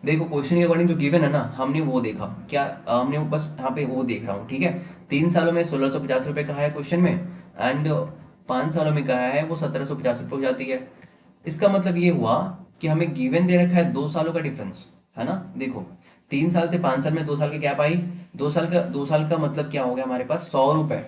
देखो क्वेश्चन के अकॉर्डिंग जो गिवन है ना, हमने वो देखा क्या, हमने बस यहाँ पे वो देख रहा हूँ, ठीक है। 3 सालों में 1650 रुपये कहा है क्वेश्चन में, एंड 5 सालों में कहा है वो 1750 रुपये हो जाती है। इसका मतलब ये हुआ कि हमें गिवन दे रखा है 2 सालों का डिफरेंस, है ना। देखो 3 साल से 5 साल में 2 साल की गैप आई, 2 साल का मतलब क्या हो गया हमारे पास 100 रुपये,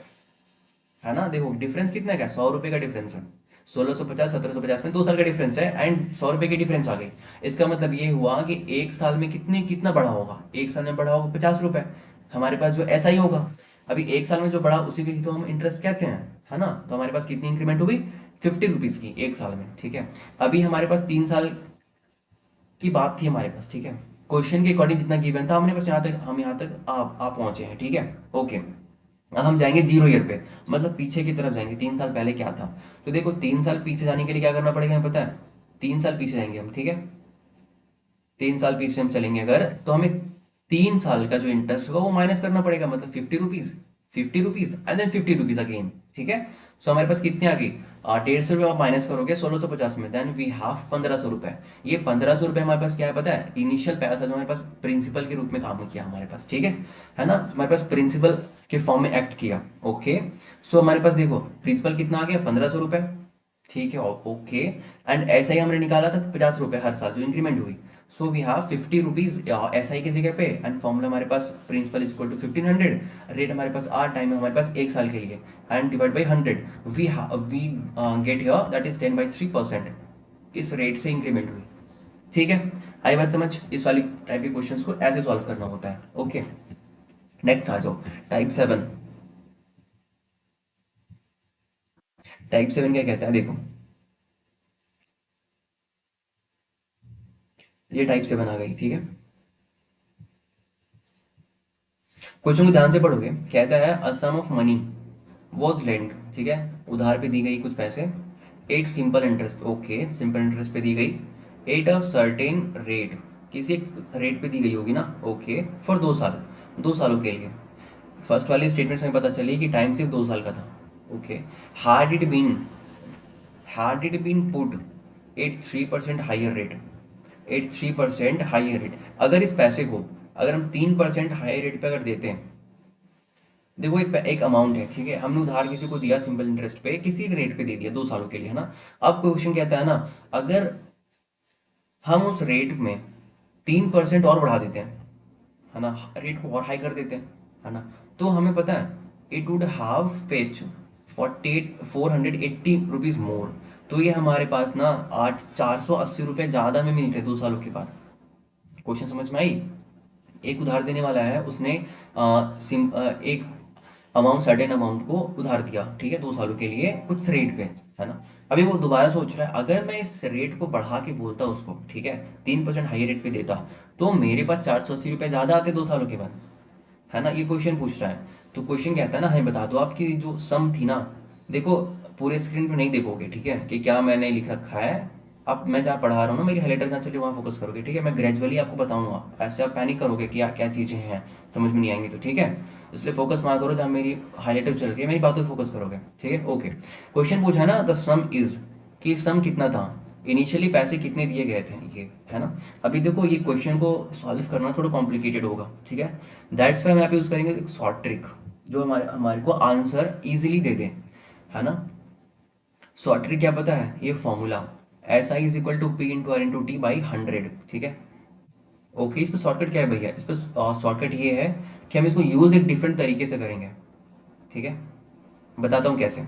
है ना। देखो डिफरेंस कितना का 100 रुपये का डिफरेंस है, 1650 1750 में 2 साल का डिफरेंस है, एंड 100 रुपये की डिफरेंस आ गई। इसका मतलब ये हुआ कि एक साल में कितना बढ़ा होगा, एक साल में बढ़ा होगा 50 रुपये, हमारे पास जो ऐसा ही होगा। अभी एक साल में जो बढ़ा उसी को ही तो हम इंटरेस्ट कहते हैं, है ना। तो हमारे पास कितनी इंक्रीमेंट हुई, 50 रुपीज़ की एक साल में, ठीक है। अभी हमारे पास 3 साल की बात थी हमारे पास, ठीक है। क्वेश्चन के अकॉर्डिंग जितना गिवन था हमने बस यहाँ तक, हम यहाँ तक आप पहुंचे हैं, ठीक है। ओके। अब हम जाएंगे 0 ईयर पे, मतलब पीछे की तरफ जाएंगे, 3 साल पहले क्या था। तो देखो 3 साल पीछे जाने के लिए क्या करना पड़ेगा हमें पता है, 3 साल पीछे जाएंगे हम, ठीक है। 3 साल पीछे हम चलेंगे अगर, तो हमें 3 साल का जो इंटरेस्ट होगा वो माइनस करना पड़ेगा, मतलब 50 rupees, 50 rupees and then 50 rupees again, ठीक है। सो हमारे पास कितने आ गई, 150 रुपये आप माइनस करोगे 1650 में, देन वी हैव 1500 रुपये। ये 1500 रुपये हमारे पास क्या है पता है, इनिशियल पैसा जो हमारे पास प्रिंसिपल के रूप में काम किया हमारे पास, ठीक है ना। हमारे पास प्रिंसिपल के फॉर्म में एक्ट किया। ओके। सो हमारे पास देखो प्रिंसिपल कितना आ गया 1500 रुपये, ठीक है। ओके। एंड ऐसा ही हमने निकाला था 50 रुपये हर साल जो इंक्रीमेंट हुई। So we have 50 rupees S I की जगह पे, एंड फॉर्मूला हमारे पास principal is equal to 1500, rate हमारे पास आर टाइम है हमारे पास एक साल के लिए, and divide by 100, we get here that is 10/3%। इस रेट से इंक्रीमेंट हुई, ठीक है। आई बात समझ, इस वाली टाइप के क्वेश्चंस को ऐसे सॉल्व करना होता है। ओके। नेक्स्ट आ जाओ, टाइप 7। टाइप 7 क्या कहता है देखो, ये टाइप 7 आ गई, ठीक है। क्वेश्चन को ध्यान से पढ़ोगे, कहता है a sum of money was lend, ठीक है, उधार पे दी गई कुछ पैसे, at simple interest, okay, simple interest पे दी गई, एट अ सर्टेन रेट, किसी एक रेट पे दी गई होगी ना, ओके, फॉर 2 साल, 2 सालों के लिए। फर्स्ट वाले स्टेटमेंट से हमें पता चली कि टाइम सिर्फ 2 साल का था। Okay. Had it been had it been put at 3% higher rate, at 3% higher rate, अगर इस पैसे को अगर हम 3% हाइयर रेट पे अगर देते हैं, देखो एक अमाउंट है, ठीक है, हमने उधार किसी को दिया सिंपल इंटरेस्ट पे, किसी एक रेट पे दे दिया 2 सालों के लिए, है ना। अब क्वेश्चन कहता है ना, अगर हम उस रेट में 3% और बढ़ा देते हैं, है ना, रेट को और हाई कर देते हैं, है ना, तो हमें पता है it would have fetch 480 rupees more. तो ये हमारे पास ना 480 रुपये ज़्यादा में मिलते 2 सालों के बाद। क्वेश्चन समझ में आई। एक उधार देने वाला है, उसने एक अमाउंट, सर्टेन अमाउंट को उधार दिया, ठीक है, 2 सालों के लिए कुछ रेट पे, है ना। अभी वो दोबारा सोच रहा है अगर मैं इस रेट को बढ़ा के बोलता उसको, ठीक है, 3% हाई रेट पे देता, तो मेरे पास 480 रुपये ज़्यादा आते 2 सालों के बाद, है ना। ये क्वेश्चन पूछ रहा है। तो क्वेश्चन कहता है ना, हमें बता दो आपकी जो सम थी ना, देखो पूरे स्क्रीन पे नहीं देखोगे, ठीक है, कि क्या मैंने लिख रखा है। अब मैं जहाँ पढ़ा रहा हूँ ना, मेरी हाईलाइटर जहाँ चलिए वहाँ फोकस करोगे, ठीक है। मैं ग्रेजुअली आपको बताऊंगा, ऐसे आप पैनिक करोगे कि क्या क्या चीज़ें हैं, समझ में नहीं आएंगी, तो ठीक है। इसलिए फोकस वहाँ करो जहाँ मेरी हाईलाइटर चल रही है, मेरी बातों पर फोकस करोगे, ठीक है। ओके। क्वेश्चन पूछा है ना, द सम इज, कि सम कितना था, इनिशियली पैसे कितने दिए गए थे, ये है ना। अभी देखो ये क्वेश्चन को सॉल्व करना थोड़ा कॉम्प्लिकेटेड होगा, ठीक है। दैट्स वाई हम यहाँ पे यूज़ करेंगे शॉर्ट ट्रिक, जो हमारे हमारे को आंसर इजीली दे दे, है ना। शॉर्ट ट्रिक क्या पता है, ये formula S I is equal to P into R into T by 100, ठीक है। ओके। इस पर शॉर्टकट क्या है भैया, इस पर शॉर्टकट ये है कि हम इसको यूज़ एक डिफरेंट तरीके से करेंगे, ठीक है। बताता हूँ कैसे।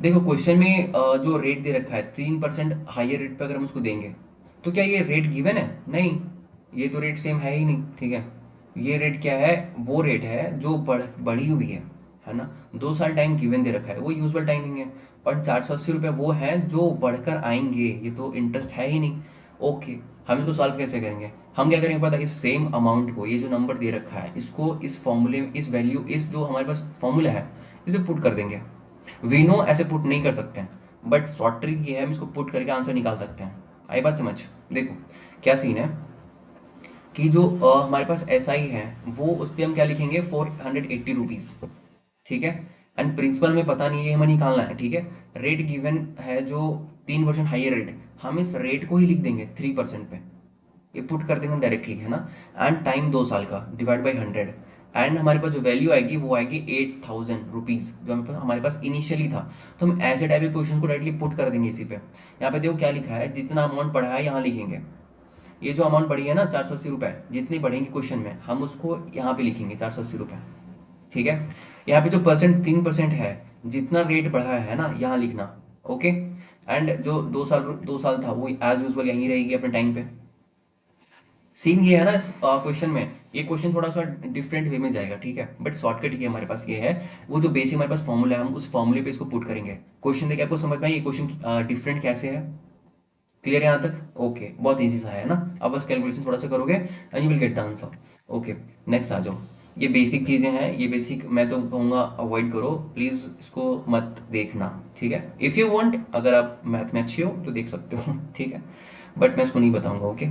देखो क्वेश्चन में जो रेट दे रखा है 3% हाइयर रेट पे अगर हम उसको देंगे, तो क्या ये रेट गिवन है, नहीं, ये तो रेट सेम है ही नहीं, ठीक है। ये रेट क्या है, वो रेट है जो बढ़ी हुई है ना। 2 साल टाइम गिवन दे रखा है, वो यूजुअल टाइमिंग है, और 480 रुपये वो है जो बढ़कर आएंगे, ये तो इंटरेस्ट है ही नहीं। ओके। हम इसको सॉल्व कैसे करेंगे, हम क्या करेंगे पता है, इस सेम अमाउंट को, ये जो नंबर दे रखा है इसको इस फॉर्मूले, इस वैल्यू, इस जो हमारे पास फॉर्मूला है इसमें पुट कर देंगे। वी नो ऐसे पुट नहीं कर सकते हैं, बट शॉर्ट ट्रिक ये है, हम इसको पुट करके आंसर निकाल सकते हैं। आई बात समझ? देखो क्या सीन है कि जो हमारे पास एस आई है वो उस पर हम क्या लिखेंगे, 480 रुपीज़, ठीक है। एंड प्रिंसिपल में पता नहीं है, हमें निकालना है, ठीक है। रेट गिवन है जो 3% हाइयर रेट, हम इस रेट को ही लिख देंगे 3% पे, ये पुट कर देंगे हम डायरेक्टली, है ना। एंड टाइम 2 साल का, डिवाइड बाई 100। एंड हमारे पास जो वैल्यू आएगी वो आएगी 8000 रुपीज़, जो हमारे पास इनिशियली था। तो हम ऐसे टाइप के क्वेश्चन को डायरेक्टली पुट कर देंगे इसी पे। यहाँ पे देखो क्या लिखा है, जितना अमाउंट पढ़ा है यहाँ लिखेंगे। ये जो अमाउंट बढ़ी है ना 480 रुपये, जितनी बढ़ेंगी क्वेश्चन में हम उसको यहाँ पे लिखेंगे 480 रुपये, ठीक है। यहाँ पे जो परसेंट 3% है, जितना रेट बढ़ा है ना यहाँ लिखना, ओके। एंड जो 2 साल था वो एज यूजल यहीं रहेगी अपने टाइम पे। सीन ये है ना इस क्वेश्चन में, ये क्वेश्चन थोड़ा सा डिफरेंट वे में जाएगा, ठीक है, बट शॉर्टकट ये हमारे पास ये है, वो जो बेसिक हमारे पास फॉर्मूला है हम उस फॉर्मूले पे इसको पुट करेंगे। क्वेश्चन देखिए आपको समझ में आए ये क्वेश्चन डिफरेंट कैसे है? क्लियर है यहाँ तक? ओके, बहुत इजी सा है ना। अब बस कैलकुलेशन थोड़ा सा करोगे and you will get the answer. Okay, next आ जाओ। ये बेसिक चीज़ें हैं, ये बेसिक मैं तो कहूँगा अवॉइड करो प्लीज़, इसको मत देखना, ठीक है। इफ़ यू वांट, अगर आप मैथ में अच्छे हो तो देख सकते हो ठीक है, बट मैं इसको नहीं बताऊँगा, okay.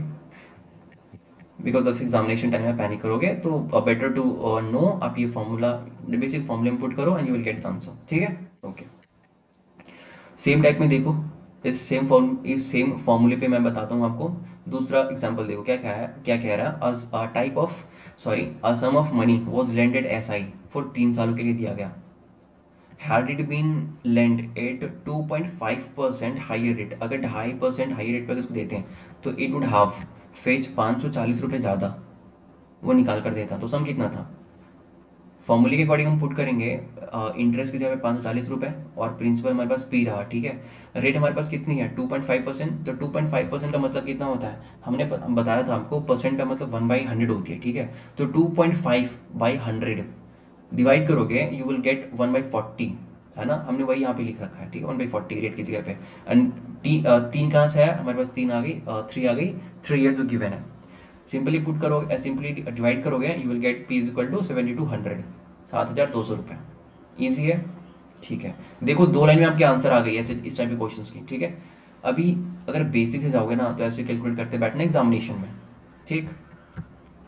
Because of examination time में पैनिक करोगे, तो बेटर टू नो, आप ये फॉर्मूला, बेसिक फॉर्मूला में पुट करो and you will get the answer, ठीक है। ओके, सेम टाइप में देखो, इस सेम फॉर्मूले पे मैं बताता हूँ आपको। दूसरा एग्जांपल देखो क्या क्या है, क्या कह रहा है, type of, sorry, a sum of money was lended S I for 3 सालों के लिए दिया गया। Had it been lend at 2.5% higher rate, अगर 2.5% हाइयर रेट पर इसको देते हैं तो इट वुड हाव फेच 540 रुपये ज़्यादा, वो निकाल कर देता। तो सम कितना था? फॉर्मूले के अकॉर्डिंग हम पुट करेंगे इंटरेस्ट की जगह 540 रुपये, और प्रिंसिपल हमारे पास पी रहा, ठीक है। रेट हमारे पास कितनी है 2.5%, तो 2.5% का मतलब कितना होता है, हमने बताया था आपको, परसेंट का मतलब 1/100 होती है, ठीक है। तो 2.5/100 डिवाइड करोगे यू विल गेट 1/40, है ना। हमने वही यहाँ पे लिख रखा है, ठीक है, 1/40 रेट की जगह पे। एंड तीन कहाँ से है हमारे पास, तीन आ गई, 3 आ गई, 3 ईयर जो गिवन है। सिंपली पुट करो, सिंपली डिवाइड करोगे you will get P is equal to 7200, 7200 रुपये। ईजी है, ठीक है। देखो 2 लाइन में आपके आंसर आ गई ऐसे इस टाइप के क्वेश्चंस की, ठीक है। अभी अगर बेसिक से जाओगे ना तो ऐसे कैलकुलेट करते बैठना एग्जामिनेशन में, ठीक,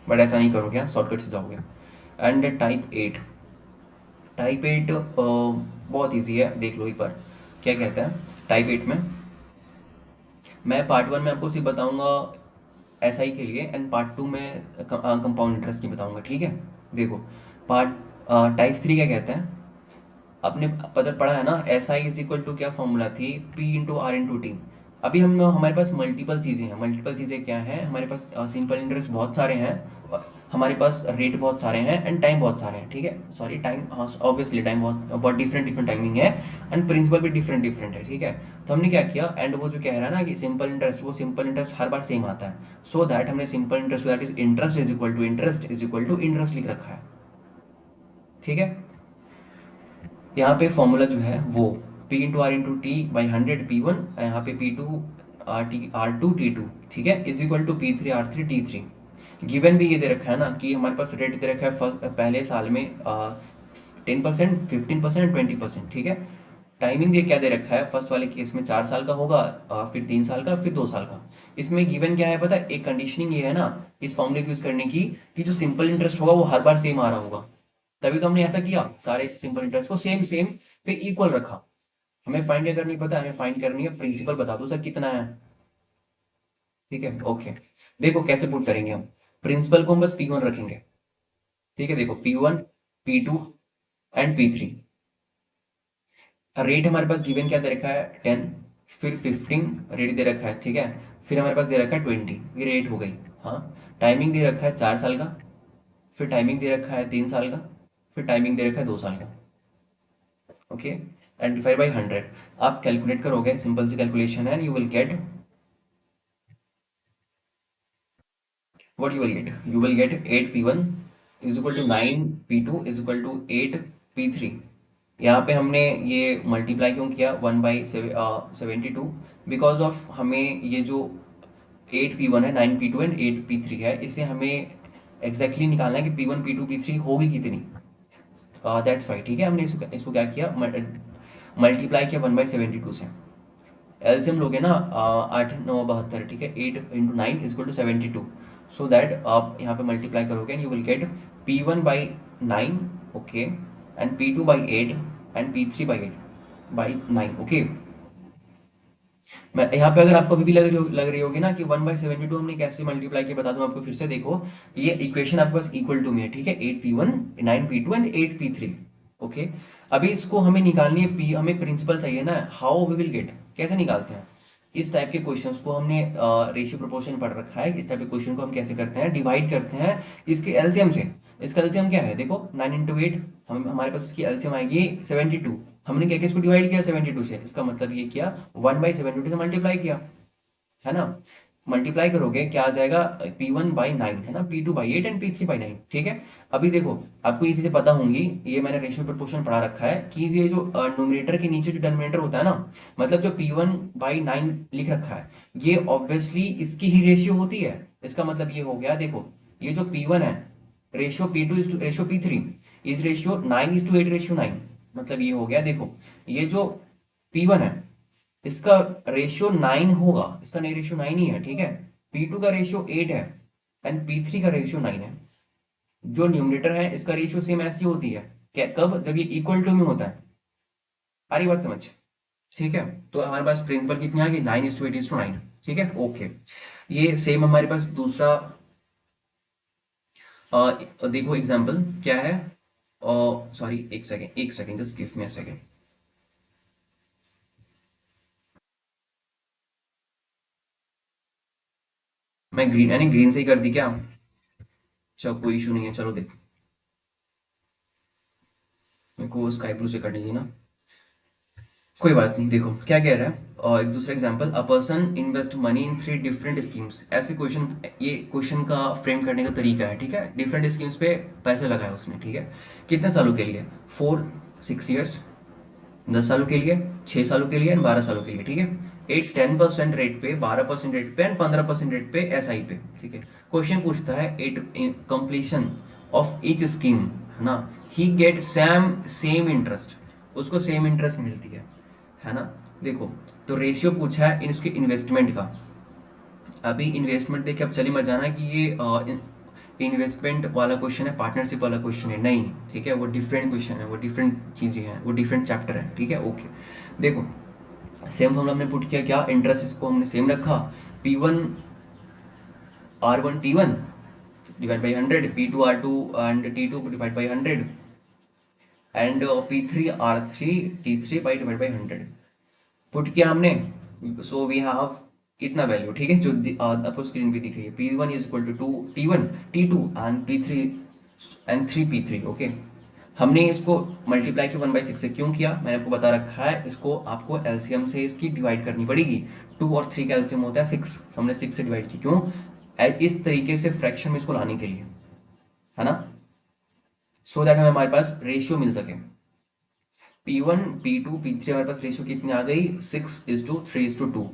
बट ऐसा नहीं करोगे, हाँ शॉर्टकट से जाओगे। एंड टाइप 8 बहुत ईजी है, देख लो एक बार क्या कहता है। टाइप 8 में मैं पार्ट 1 में आपको सिर्फ बताऊंगा एस आई के लिए, एंड पार्ट 2 में कंपाउंड इंटरेस्ट की बताऊंगा, ठीक है। देखो पार्ट टाइप 3 क्या कहता है, आपने पता पढ़ा है ना, S I is equal to क्या फॉर्मूला थी, P into R into T. अभी हम हमारे पास मल्टीपल चीज़ें हैं, मल्टीपल चीज़ें क्या हैं, हमारे पास सिंपल इंटरेस्ट बहुत सारे हैं, हमारे पास रेट बहुत सारे हैं, एंड टाइम बहुत सारे हैं, ठीक है। सॉरी टाइम, हाँ ऑब्वियसली टाइम बहुत बहुत डिफरेंट डिफरेंट टाइमिंग है, एंड प्रिंसिपल भी डिफरेंट डिफरेंट है, ठीक है। तो हमने क्या किया, एंड वो जो कह रहा है ना कि सिंपल इंटरेस्ट, वो सिंपल इंटरेस्ट हर बार सेम आता है, सो दैट हमने simple interest that is interest is equal to interest is equal to interest लिख रखा है, ठीक है। यहाँ पे फॉर्मूला जो है वो P into R into T by 100 P1, यहाँ पे P2 R2 T2, ठीक है, is equal to P3 R3 T3। Given भी ये दे रखा है ना कि हमारे पास रेट दे रखा है पहले साल में 10%, 15%, 20%, ठीक है। टाइमिंग ये क्या दे रखा है, फर्स्ट वाले केस में 4 साल का होगा, फिर 3 साल का, फिर 2 साल का। इसमें गिवन क्या है पता है, एक कंडीशनिंग ये है ना इस फॉर्मूले को यूज करने की, कि जो सिंपल इंटरेस्ट होगा वो हर बार सेम आ रहा होगा। तभी तो हमने ऐसा किया, सारे सिंपल इंटरेस्ट को सेम सेम पे इक्वल रखा। हमें फाइंड क्या करनी पता है, हमें फाइंड करनी है प्रिंसिपल, बता दो सर कितना है, ठीक है। ओके, देखो कैसे पुट करेंगे हम, प्रिंसिपल को हम बस P1 रखेंगे, ठीक है। देखो P1, P2 and P3। Rate हमारे पास गिवन क्या दे रखा है 10, फिर 15 रेट दे रखा है, ठीक है। फिर हमारे पास दे रखा है 20, ये रेट हो गई, हाँ। टाइमिंग दे रखा है 4 साल का, फिर टाइमिंग दे रखा है 3 साल का, फिर टाइमिंग दे रखा है 2 साल का, ओके। एंड डिवाइड बाई 100, आप कैलकुलेट करोगे, सिंपल सी कैलकुलेशन है, you will get, you will get 8 P1 is equal to 9 P2 is equal to 8 P3। यहाँ पे हमने ये मल्टीप्लाई क्यों किया 1/72, बिकॉज ऑफ हमें ये जो 8P1 है, 9P2 एंड 8P3 है। इसे हमें एग्जैक्टली निकालना है कि P1 P2 P3 होगी कितनी। दैट्स वाई, ठीक है, हमने इसको क्या किया, मल्टीप्लाई किया 1/72 से। एलसीएम लोगे ना, 8 9 72, ठीक है, 8 × 9 = 72। सो दैट आप यहाँ पे मल्टीप्लाई करोगे and you will gate P1/9, okay, and P2/8 and P3/9, okay. मैं यहाँ पे अगर आपको अभी भी लग रही होगी ना कि 1/72 हमने कैसे मल्टीप्लाई किया, बता दूं आपको फिर से। देखो, ये इक्वेशन आपके पास इक्वल टू में है, ठीक है, 8P1 9P2 and 8P3, okay. अभी इसको हमें निकालनी है, पी हमें प्रिंसिपल चाहिए ना, हाउ वी विल गेट, कैसे निकालते हैं। इस टाइप के क्वेश्चंस को हमने रेशियो प्रोपोर्शन पढ़ रखा है। इस टाइप के क्वेश्चन को हम कैसे करते हैं, डिवाइड करते हैं इसके एलसीएम से। इसका एलसीएम क्या है, देखो 9 × 8, हम हमारे पास इसकी एलसीएम आएगी 72। हमने क्या किया, इसको डिवाइड किया 72 से, इसका मतलब ये किया 1/72 से मल्टीप्लाई किया, है ना। मल्टीप्लाई करोगे क्या आ जाएगा, P1/9 है ना, P2/8 एंड P3/9, ठीक है। अभी देखो, आपको ये चीजें पता होंगी, ये मैंने रेशियो प्रोपोर्शन पढ़ा रखा है कि ये जो न्यूमरेटर के नीचे जो डिनोमिनेटर होता है ना, मतलब जो P1/9 लिख रखा है, ये ऑब्वियसली इसकी ही रेशियो होती है। इसका मतलब ये हो गया, देखो, ये जो P1 है, ratio P2 ratio P3 is ratio 9:8 ratio 9। मतलब ये हो गया, देखो, ये जो P1 है, इसका रेशियो 9 होगा, इसका नहीं, रेशियो 9 ही है, ठीक है। P2 का रेशियो 8 है एंड P3 का रेशियो 9 है। जो न्यूमरेटर है, इसका रेशियो सेम ऐसी होती है, क्या, कब, जब ये इक्वल टू में होता है। आ रही बात समझ, ठीक है। तो हमारे पास प्रिंसिपल कितनी आ गई, 9:8:9, ठीक है, ओके। ये सेम हमारे पास दूसरा, देखो एग्जाम्पल क्या है, सॉरी, एक second, just give me a second. मैं ग्रीन, यानी ग्रीन से ही कर दी क्या, चलो कोई इशू नहीं है, चलो देख, मेरे को स्काई ब्लू से करनी थी ना, कोई बात नहीं। देखो क्या कह रहा है, और एक दूसरा example, a person invest money in 3 different schemes. ऐसे क्वेश्चन, ये क्वेश्चन का फ्रेम करने का तरीका है, ठीक है। डिफरेंट स्कीम्स पे पैसे लगाए उसने, ठीक है, कितने सालों के लिए, 4 6 ईयर्स, 10 सालों के लिए, 6 सालों के लिए एंड 12 सालों के लिए, ठीक है। 10% रेट पे, 12% रेट पे एंड 15% रेट पे एसआई पे, ठीक है। क्वेश्चन पूछता है, at completion of each scheme, है ना, ही गेट सेम इंटरेस्ट, उसको सेम इंटरेस्ट मिलती है ना। देखो, तो रेशियो पूछा है इसके इन्वेस्टमेंट का। अभी इन्वेस्टमेंट देख के अब चली मत जाना कि ये इन्वेस्टमेंट वाला क्वेश्चन है, पार्टनरशिप वाला क्वेश्चन है, नहीं, ठीक है, वो डिफरेंट क्वेश्चन है, वो डिफरेंट चीज़ें हैं, वो डिफरेंट चैप्टर है, ठीक है, ओके। देखो, सेम फॉर्मूला हमने पुट किया, क्या, इंटरेस्ट इसको हमने सेम रखा, P1 R1 T1 divide by 100, P2 R2 and T2 divide by 100 and P3 R3 T3 divide by 100 put किया हमने। सो वी हैव इतना वैल्यू, ठीक है, जो आपको स्क्रीन पे दिख रही है, P1 = 2 T1 T2 and P3 okay. हमने इसको मल्टीप्लाई किया 1/6 से, क्यों किया, मैंने आपको बता रखा है, इसको आपको एलसीएम से इसकी डिवाइड करनी पड़ेगी। 2 और 3 का एलसीएम होता है 6, हमने 6 से डिवाइड की, क्यों, इस तरीके से फ्रैक्शन में इसको लाने के लिए, है ना, सो दैट हमें हमारे पास रेशियो मिल सके। P1 P2 P3 हमारे पास रेशियो कितनी आ गई, 6:3:2।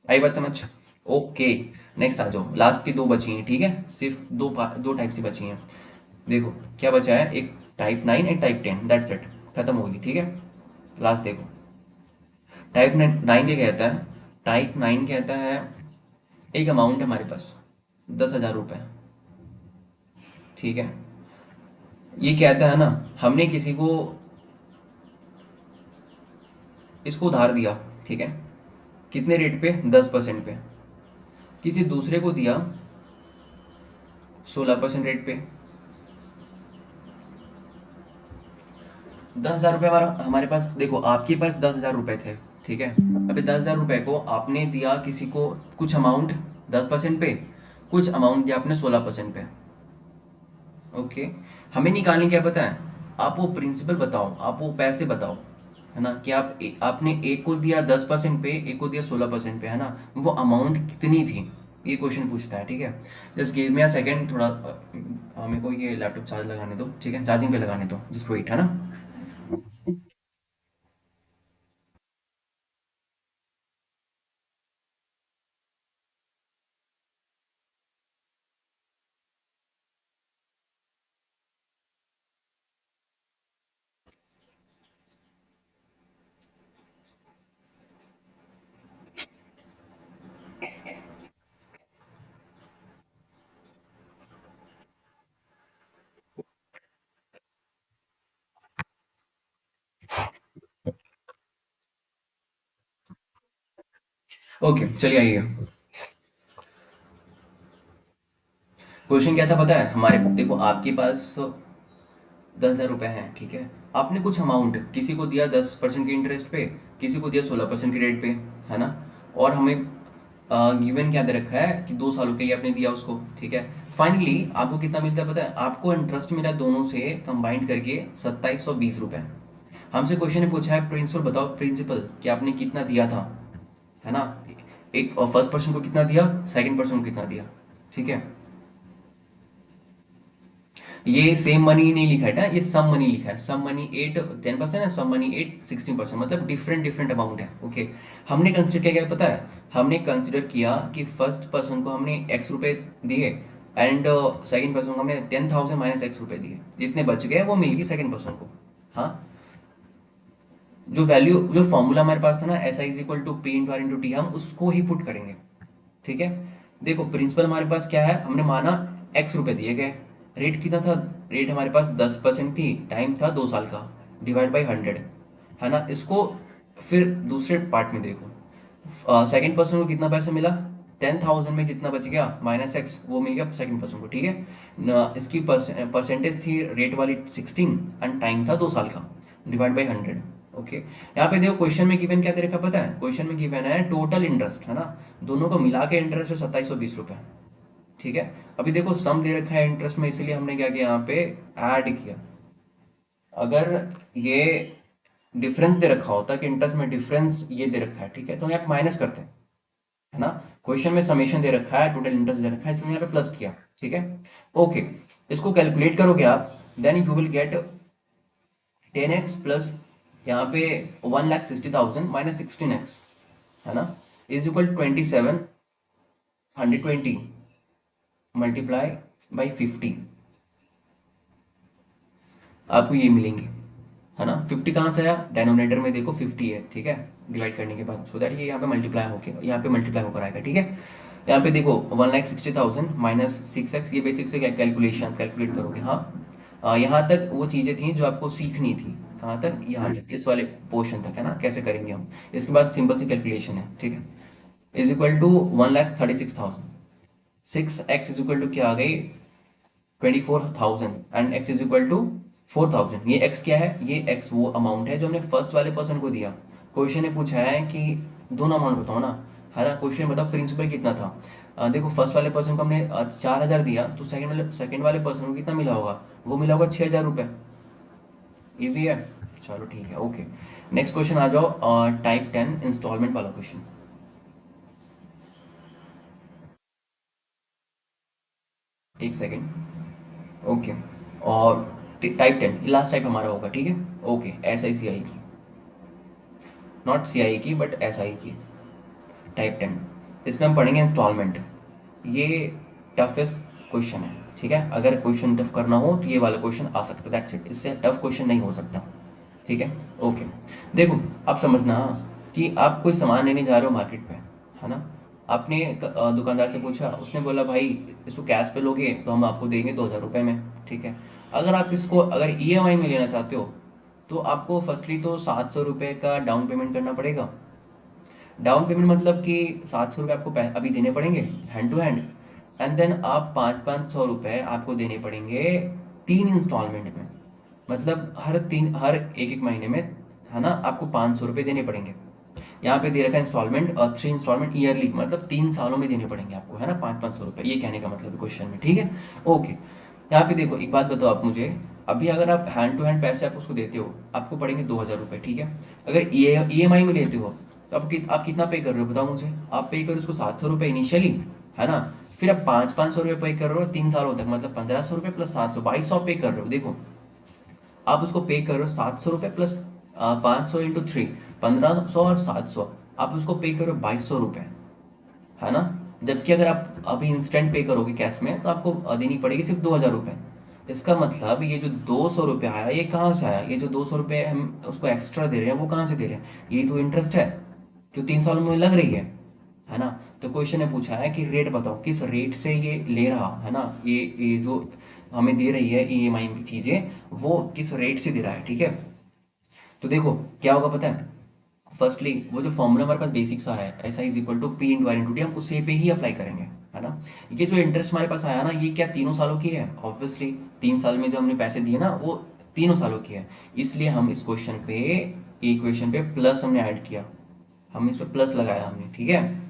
आई बात समझ, ओके। नेक्स्ट आ जाओ, लास्ट की दो बची हैं, ठीक है, सिर्फ दो टाइप से बची हैं। देखो क्या बचा है, एक टाइप 9, एक टाइप 10, दैट्स इट, खत्म होगी, ठीक है। लास्ट देखो, टाइप 9 क्या कहता है, टाइप 9 कहता है, एक अमाउंट है हमारे पास 10,000 रुपये, ठीक है। ये कहता है ना, हमने किसी को इसको उधार दिया, ठीक है, कितने रेट पे, 10% पे, किसी दूसरे को दिया 16% रेट पे। 10,000 रुपये हमारा हमारे पास, देखो आपके पास 10,000 रुपये थे, ठीक है। अभी 10,000 रुपये को आपने दिया किसी को, कुछ अमाउंट 10% पे, कुछ अमाउंट दिया आपने 16% पे, ओके। हमें निकालनी क्या पता है, आप वो प्रिंसिपल बताओ, आप वो पैसे बताओ, है ना, कि आपने एक को दिया 10% पे, एक को दिया 16% पे, है ना, वो अमाउंट कितनी थी, ये क्वेश्चन पूछता है, ठीक है। Just give me a second, थोड़ा मेरे को ये लैपटॉप चार्ज लगाने दो, ठीक है, चार्जिंग पे लगाने दो, जस्ट वेट, है ना। ओके चलिए आइए। क्वेश्चन क्या था पता है हमारे, देखो आपके पास 10,000 रुपये हैं, ठीक है। आपने कुछ अमाउंट किसी को दिया 10% के इंटरेस्ट पे, किसी को दिया 16% के रेट पे, है ना। और हमें गिवन क्या दे रखा है कि 2 सालों के लिए आपने दिया उसको, ठीक है। फाइनली आपको कितना मिलता है पता है, आपको इंटरेस्ट मिला दोनों से कंबाइंड करके 2720 रुपये। हमसे क्वेश्चन ने पूछा है प्रिंसिपल बताओ, प्रिंसिपल कि आपने कितना दिया था, है ना। एक फर्स्ट पर्सन को कितना दिया, सेकंड पर्सन को कितना दिया, ठीक है। ये सेम मनी नहीं लिखा है ना, ये सम मनी लिखा है। सम मनी 8 10% है, सम मनी 8 16%, मतलब डिफरेंट डिफरेंट अमाउंट है, ओके। हमने कंसिडर किया क्या पता है, हमने कंसिडर किया कि फर्स्ट पर्सन को हमने एक्स रुपए दिए एंड सेकंड पर्सन को हमने 10,000 माइनस एक्स रुपए दिए, जितने बच गए वो मिल गई सेकंड पर्सन को। हाँ, जो वैल्यू जो फॉर्मूला हमारे पास था ना, S I is equal to P into R into T, हम उसको ही पुट करेंगे, ठीक है। देखो प्रिंसिपल हमारे पास क्या है, हमने माना एक्स रुपए दिए गए, रेट कितना था, रेट हमारे पास 10% थी, टाइम था 2 साल का, डिवाइड बाई 100, है ना। इसको फिर दूसरे पार्ट में देखो, सेकंड पर्सन को कितना पैसा मिला, 10,000 में जितना बच गया माइनस एक्स वो मिल गया सेकंड पर्सन को, ठीक है। इसकी परसेंटेज थी रेट वाली 16 एंड टाइम था 2 साल का, डिवाइड बाई 100, ओके। यहाँ पे देखो क्वेश्चन में गिवन क्या दे रखा पता है, क्वेश्चन में गिवन है टोटल इंटरेस्ट, है ना। दोनों को मिला के इंटरेस्ट है 2720 रुपये, ठीक है। अभी देखो सम दे रखा है इंटरेस्ट में, इसीलिए हमने क्या किया यहाँ पे ऐड किया। अगर ये डिफरेंस दे रखा होता कि इंटरेस्ट में डिफरेंस ये दे रखा है, ठीक है, तो हम यहाँ पे माइनस करते हैं, है ना। क्वेश्चन में समेशन दे रखा है, टोटल इंटरेस्ट दे रखा है, इसलिए यहाँ पे प्लस किया, ठीक है। ओके, इसको कैलकुलेट करोगे आप, then you will get 10x plus यहाँ पे 1,60,000 माइनस 16x, है ना, इज इक्वल 2720 मल्टीप्लाई बाई 50, आपको ये मिलेंगे, है ना। 50 कहाँ से आया, डेनोमिनेटर में देखो 50 है, ठीक है, डिवाइड करने के बाद, सो दैट ये यहाँ पे मल्टीप्लाई होकर यहाँ पे मल्टीप्लाई होकर आएगा, ठीक है। यहाँ पे देखो 1,60,000 माइनस 6x, ये बेसिक से कैलकुलेशन कैलकुलेट करोगे, हाँ। यहाँ तक वो चीज़ें थी जो आपको सीखनी थी, कहाँ तक, यहाँ तक, इस वाले पोर्शन तक, है ना, कैसे करेंगे हम। इसके बाद सिंपल सी कैलकुलेशन है, ठीक है। Is equal to 1,36,000, 6x is equal to क्या आ गई, 24,000 and x is equal to 4,000। ये x क्या है, ये x वो अमाउंट है जो हमने फर्स्ट वाले पर्सन को दिया। क्वेश्चन ने पूछा है कि दोनों अमाउंट बताओ ना, है ना। क्वेश्चन बताओ प्रिंसिपल कितना था, देखो फर्स्ट वाले पर्सन को हमने 4,000 दिया, तो सेकंड वाले पर्सन को कितना मिला होगा, वो मिला होगा 6,000 रुपये। ईजी है, चलो ठीक है, ओके। नेक्स्ट क्वेश्चन आ जाओ, टाइप 10 इंस्टॉलमेंट वाला क्वेश्चन। एक सेकेंड, ओके। और टाइप 10 लास्ट टाइप हमारा होगा, ठीक है। ओके, एस आई सी आई की, नॉट सी आई की बट एस आई की, टाइप 10। इसमें हम पढ़ेंगे इंस्टॉलमेंट। ये टफेस्ट क्वेश्चन है, ठीक है। अगर क्वेश्चन टफ करना हो तो ये वाला क्वेश्चन आ सकता है, दैट्स इट, इससे टफ क्वेश्चन नहीं हो सकता, ठीक है। ओके, देखो आप समझना, हाँ, कि आप कोई सामान लेने जा रहे हो मार्केट पे, है ना। आपने दुकानदार से पूछा, उसने बोला भाई इसको कैश पे लोगे तो हम आपको देंगे 2,000 रुपये में, ठीक है। अगर आप इसको अगर ईएमआई में लेना चाहते हो तो आपको फर्स्टली तो 700 रुपये का डाउन पेमेंट करना पड़ेगा। डाउन पेमेंट मतलब कि 700 रुपये आपको अभी देने पड़ेंगे hand to hand, and then आप 500 500 रुपये आपको देने पड़ेंगे 3 इंस्टॉलमेंट में, मतलब हर एक एक महीने में, है ना, आपको 500 रुपये देने पड़ेंगे। यहाँ पे दे रखा है इंस्टॉलमेंट, 3 इंस्टॉलमेंट ईयरली, मतलब 3 सालों में देने पड़ेंगे आपको, है ना, 500 500 रुपये, ये कहने का मतलब है क्वेश्चन में, ठीक है। ओके, यहाँ पे देखो एक बात बताओ आप मुझे, अभी अगर आप हैंड टू हैंड पैसे आप उसको देते हो आपको पड़ेंगे 2,000 रुपये, ठीक है। अगर ईएमआई में लेते हो तो आप कितना पे कर रहे हो बताओ मुझे, आप पे करो उसको 700 रुपये इनिशियली, है ना। फिर आप 500 500 रुपये पे कर रहे हो 3 सालों तक, मतलब 1,500 रुपये प्लस 700, 2,200 पे कर रहे हो। देखो आप उसको पे कर रहे हो 700 रुपये प्लस 500 इंटू 3, 1,500 और 700, आप उसको पे करो 2,200 रुपये, है ना। जबकि अगर आप अभी इंस्टेंट पे करोगे कैश में तो आपको देनी पड़ेगी सिर्फ 2,000 रुपये। इसका मतलब ये जो 200 रुपये आया ये कहाँ से आया, ये जो 200 रुपये हम उसको एक्स्ट्रा दे रहे हैं वो कहाँ से दे रहे हैं, ये तो इंटरेस्ट है जो 3 साल में लग रही है ना। तो क्वेश्चन ने पूछा है कि रेट बताओ किस रेट से ये ले रहा है ना, ये जो हमें दे रही है ईएमआई चीज़ें, वो किस रेट से दे रहा है, ठीक है। तो देखो क्या होगा पता है, फर्स्टली वो जो फॉर्मूला हमारे पास बेसिक सा है, S I is equal to P into R into D, हम उसे पे ही अप्लाई करेंगे, है ना। ये जो इंटरेस्ट हमारे पास आया ना, ये क्या तीनों सालों की है? ऑब्वियसली 3 साल में जो हमने पैसे दिए ना, वो तीनों सालों की है। इसलिए हम इस क्वेश्चन पे, इक्वेशन पे प्लस हमने ऐड किया, हम इस पे प्लस लगाया हमने, ठीक है।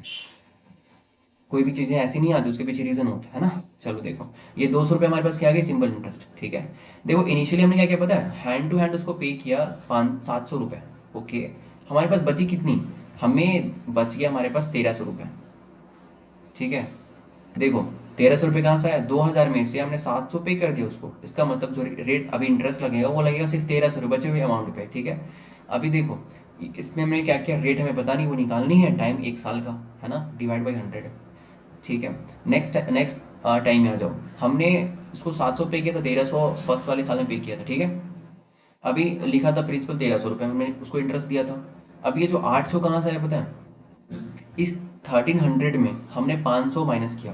कोई भी चीज़ें ऐसी नहीं आती, उसके पीछे रीज़न होता है ना। चलो देखो, ये 200 रुपये हमारे पास क्या आ गया, सिंपल इंटरेस्ट, ठीक है। देखो इनिशियली हमने क्या किया पता है, हैंड टू हैंड उसको पे किया 500-700 रुपये। ओके, हमारे पास बची कितनी, हमें बच गया हमारे पास 1300 रुपये, ठीक है। देखो 1300 रुपये कहाँ से आया, 2000 में से हमने 700 पे कर दिया उसको, इसका मतलब जो रेट अभी इंटरेस्ट लगेगा वो लगेगा सिर्फ 1300 रुपये बचे हुए अमाउंट पे, ठीक है। अभी देखो इसमें हमने क्या किया, रेट हमें पता नहीं, वो निकालनी है, टाइम 1 साल का है ना, डिवाइड बाई 100, ठीक है। नेक्स्ट नेक्स्ट टाइम में आ जाओ, हमने उसको 700 पे किया था, 1300 फर्स्ट वाले साल में पे किया था, ठीक है। अभी लिखा था प्रिंसिपल 1300 रुपये, हमने उसको इंटरेस्ट दिया था। अब ये जो 800 कहाँ से आया पता है, इस 1300 में हमने 500 माइनस किया,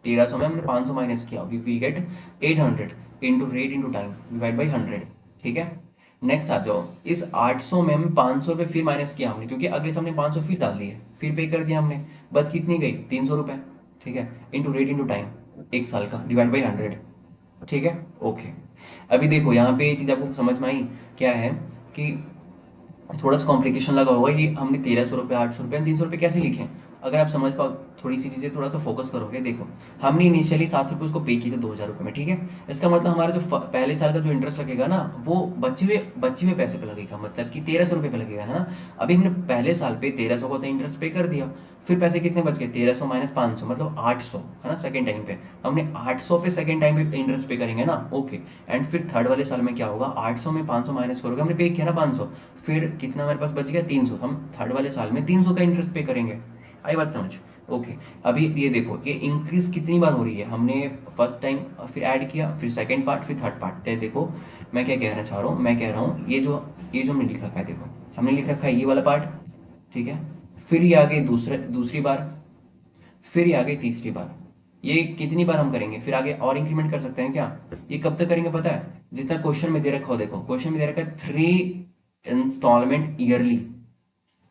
1300 में हमने 500 माइनस किया, we will get 800 into rate into time divide by 100, ठीक है। नेक्स्ट आ जाओ, इस 800 में हम 500 रुपये फिर माइनस किया हमने, क्योंकि अगले साल हमने 500 फिर डाल दिए, फिर पे कर दिया हमने, बच कितनी गई 300 रुपये, ठीक है, इंटू रेट इंटू टाइम 1 साल का डिवाइड बाई 100, ठीक है। ओके, अभी देखो यहाँ पे ये चीज़ आपको समझ में आई क्या है, कि थोड़ा सा कॉम्प्लिकेशन लगा होगा कि हमने 1300 रुपये, 800 रुपये, 300 रुपये कैसे लिखे। अगर आप समझ पाओ, थोड़ी सी चीज़ें थोड़ा सा फोकस करोगे, देखो हमने इनिशियली 700 रुपये उसको पे किए थे 2000 रुपये में, ठीक है। इसका मतलब हमारा जो पहले साल का जो इंटरेस्ट लगेगा ना, वो बचे हुए पैसे पे लगेगा, मतलब कि 1300 रुपये पे लगेगा, है ना। अभी हमने पहले साल पे 1300 का इंटरेस्ट पे कर दिया, फिर पैसे कितने बच गए, 1300 माइनस 500 मतलब 800, है ना। सेकंड टाइम पे हमने 800 पे सेकंड टाइम पे इंटरेस्ट पे करेंगे ना, ओके। एंड फिर थर्ड वाले साल में क्या होगा, 800 में 500 माइनस करोगे, हमने पे किया ना 500, फिर कितना हमारे पास बच गया 300, हम थर्ड वाले साल में 300 का इंटरेस्ट पे करेंगे। आई बात समझ, ओके। अभी ये देखो ये इंक्रीज कितनी बार हो रही है, हमने फर्स्ट टाइम फिर ऐड किया, फिर सेकंड पार्ट, फिर थर्ड पार्ट, तो देखो मैं क्या कहना चाह रहा हूँ, मैं कह रहा हूँ ये जो हमने लिख रखा है, देखो हमने लिख रखा है ये वाला पार्ट, ठीक है। फिर ये आगे दूसरी बार, फिर ये आगे तीसरी बार, ये कितनी बार हम करेंगे, फिर आगे और इंक्रीमेंट कर सकते हैं क्या। ये कब तक करेंगे पता है, जितना क्वेश्चन में दे रखा हो, देखो क्वेश्चन में दे रखा है 3 इंस्टॉलमेंट ईयरली,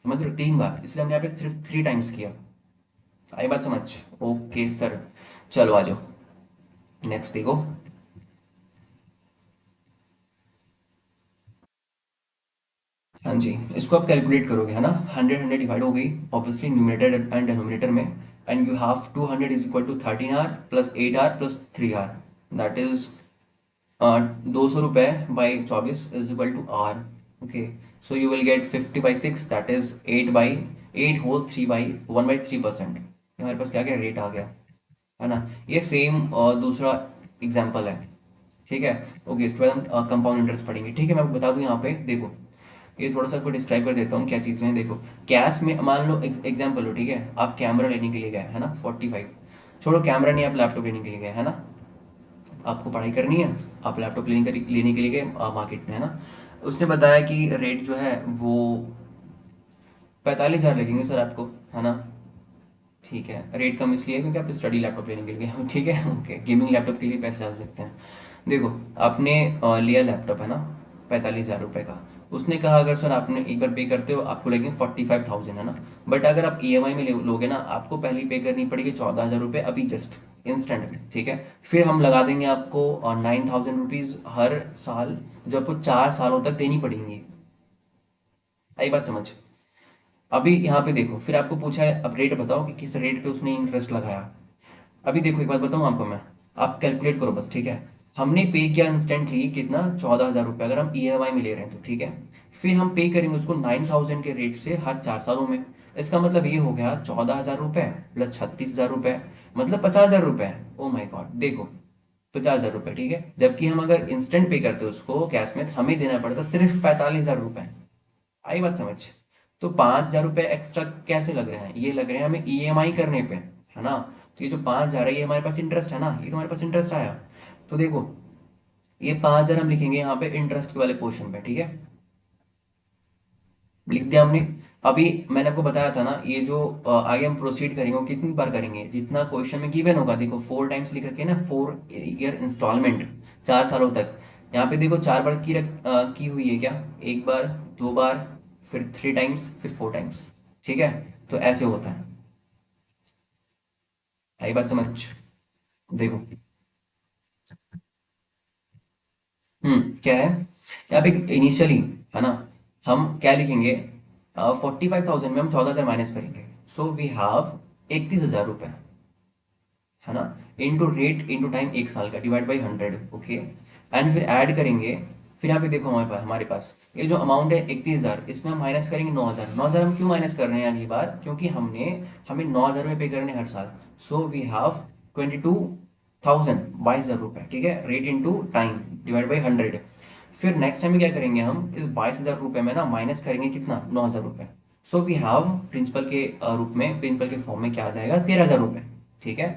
समझ रहे हो, 3 बार, इसलिए हमने यहाँ पे सिर्फ 3 टाइम्स किया। आई बात समझ, ओके सर। चलो आ जाओ, नेक्स्ट देखो। हाँ जी, इसको आप कैलकुलेट करोगे, है ना। 100 डिवाइड हो गई ऑब्वियसली न्यूमरेटर एंड डिनोमिनेटर में, and you have 200 is equal to 13 R plus 8 R plus 3 R, that is 200 रुपये by 24 is equal to R, okay. So you will get 50/6, that is 8 whole 3/1/3%, हमारे पास क्या क्या रेट आ गया, है ना। ये सेम दूसरा एग्जाम्पल है, ठीक है। ओके, इसके बाद हम कंपाउंड इंटरेस्ट पढ़ेंगे, ठीक है। मैं आपको बता दूं यहाँ पे देखो, ये थोड़ा सा आपको डिस्क्राइब कर देता हूँ क्या चीज़ें हैं। देखो कैश में मान लो एग्जाम्पल लो, ठीक है, आप कैमरा लेने के लिए गए, है ना, 45, छोड़ो कैमरा नहीं, आप लैपटॉप लेने के लिए गए, है ना। आपको पढ़ाई करनी है, आप लैपटॉप लेने के लिए गए मार्केट में, है ना। उसने बताया कि रेट जो है वो 45,000 लगेंगे सर आपको, है ना। ठीक है, रेट कम इसलिए क्योंकि आप स्टडी लैपटॉप लेने के लिए गए हो, ठीक है, ओके। गेमिंग लैपटॉप के लिए पैसे ज़्यादा लगते हैं। देखो आपने लिया लैपटॉप, है ना, 45,000 रुपये का। उसने कहा अगर सर आपने एक बार पे करते हो आपको लगेंगे 45,000, है ना। बट अगर आप ईएमआई में लोगे ना, आपको पहले पे करनी पड़ेगी 14,000 रुपये, अभी जस्ट इंस्टेंट में, ठीक है। फिर हम लगा देंगे आपको 9,000 रुपीज़ हर साल, जो आपको 4 सालों तक देनी पड़ेंगी। आई बात समझ। अभी यहाँ पे देखो, फिर आपको पूछा है अब रेट बताओ कि किस रेट पे उसने इंटरेस्ट लगाया। अभी देखो एक बात बताऊँ आपको मैं, आप कैलकुलेट करो बस, ठीक है। हमने पे किया इंस्टेंटली कितना, 14,000 रुपये, अगर हम ईएमआई में ले रहे हैं तो, ठीक है। फिर हम पे करेंगे उसको 9,000 के रेट से हर 4 सालों में। इसका मतलब ये हो गया 14,000 रुपये प्लस 36,000 रुपये, मतलब 50,000 रुपये। ओ माई गॉड, देखो 50,000 रुपये, ठीक है। जबकि हम अगर इंस्टेंट पे करते उसको कैश में, तो हमें देना पड़ता सिर्फ 45,000 रुपये। आई बात समझ। तो 5,000 रुपये एक्स्ट्रा कैसे लग रहे हैं, ये लग रहे हैं हमें ईएमआई करने पे, है ना। तो ये जो 5,000 है ये हमारे पास इंटरेस्ट है ना, ये तो हमारे पास इंटरेस्ट आया। तो देखो ये 5,000 हम लिखेंगे यहाँ पे इंटरेस्ट वाले पोर्शन पे, ठीक है, लिख दिया हमने। अभी मैंने आपको बताया था ना, ये जो आगे हम प्रोसीड करेंगे वो कितनी बार करेंगे, जितना क्वेश्चन में गिवन होगा। देखो 4 टाइम्स लिख रखे हैं ना, 4 ईयर इंस्टॉलमेंट, 4 सालों तक। यहाँ पे देखो 4 बार की हुई है क्या, 1 बार, 2 बार, फिर 3 टाइम्स, फिर 4 टाइम्स, ठीक है। तो ऐसे होता है। आई बात समझ? देखो, क्या है यहाँ पे इनिशियली, है ना, हम क्या लिखेंगे, 45,000 में हम 14,000 माइनस करेंगे, सो वी हैव 31,000 रुपये, है ना, इंटू रेट इंटू टाइम, 1 साल का, डिवाइड बाई 100, ओके। एंड फिर ऐड करेंगे। फिर यहाँ पे देखो हमारे पास ये जो अमाउंट है 31,000, इसमें हम माइनस करेंगे 9,000। 9,000 हम क्यों माइनस कर रहे हैं अगली बार, क्योंकि हमें 9,000 रुपये पे करने हर साल। सो वी हैव 22,000, 22,000 रुपये, ठीक है, rate into time divide by 100। फिर नेक्स्ट टाइम में क्या करेंगे, हम इस 22,000 रुपये में ना माइनस करेंगे कितना, 9,000 रुपये। सो वी हैव प्रिंसिपल के रूप में, प्रिंसिपल के फॉर्म में क्या आ जाएगा, 13,000 रुपये, ठीक है।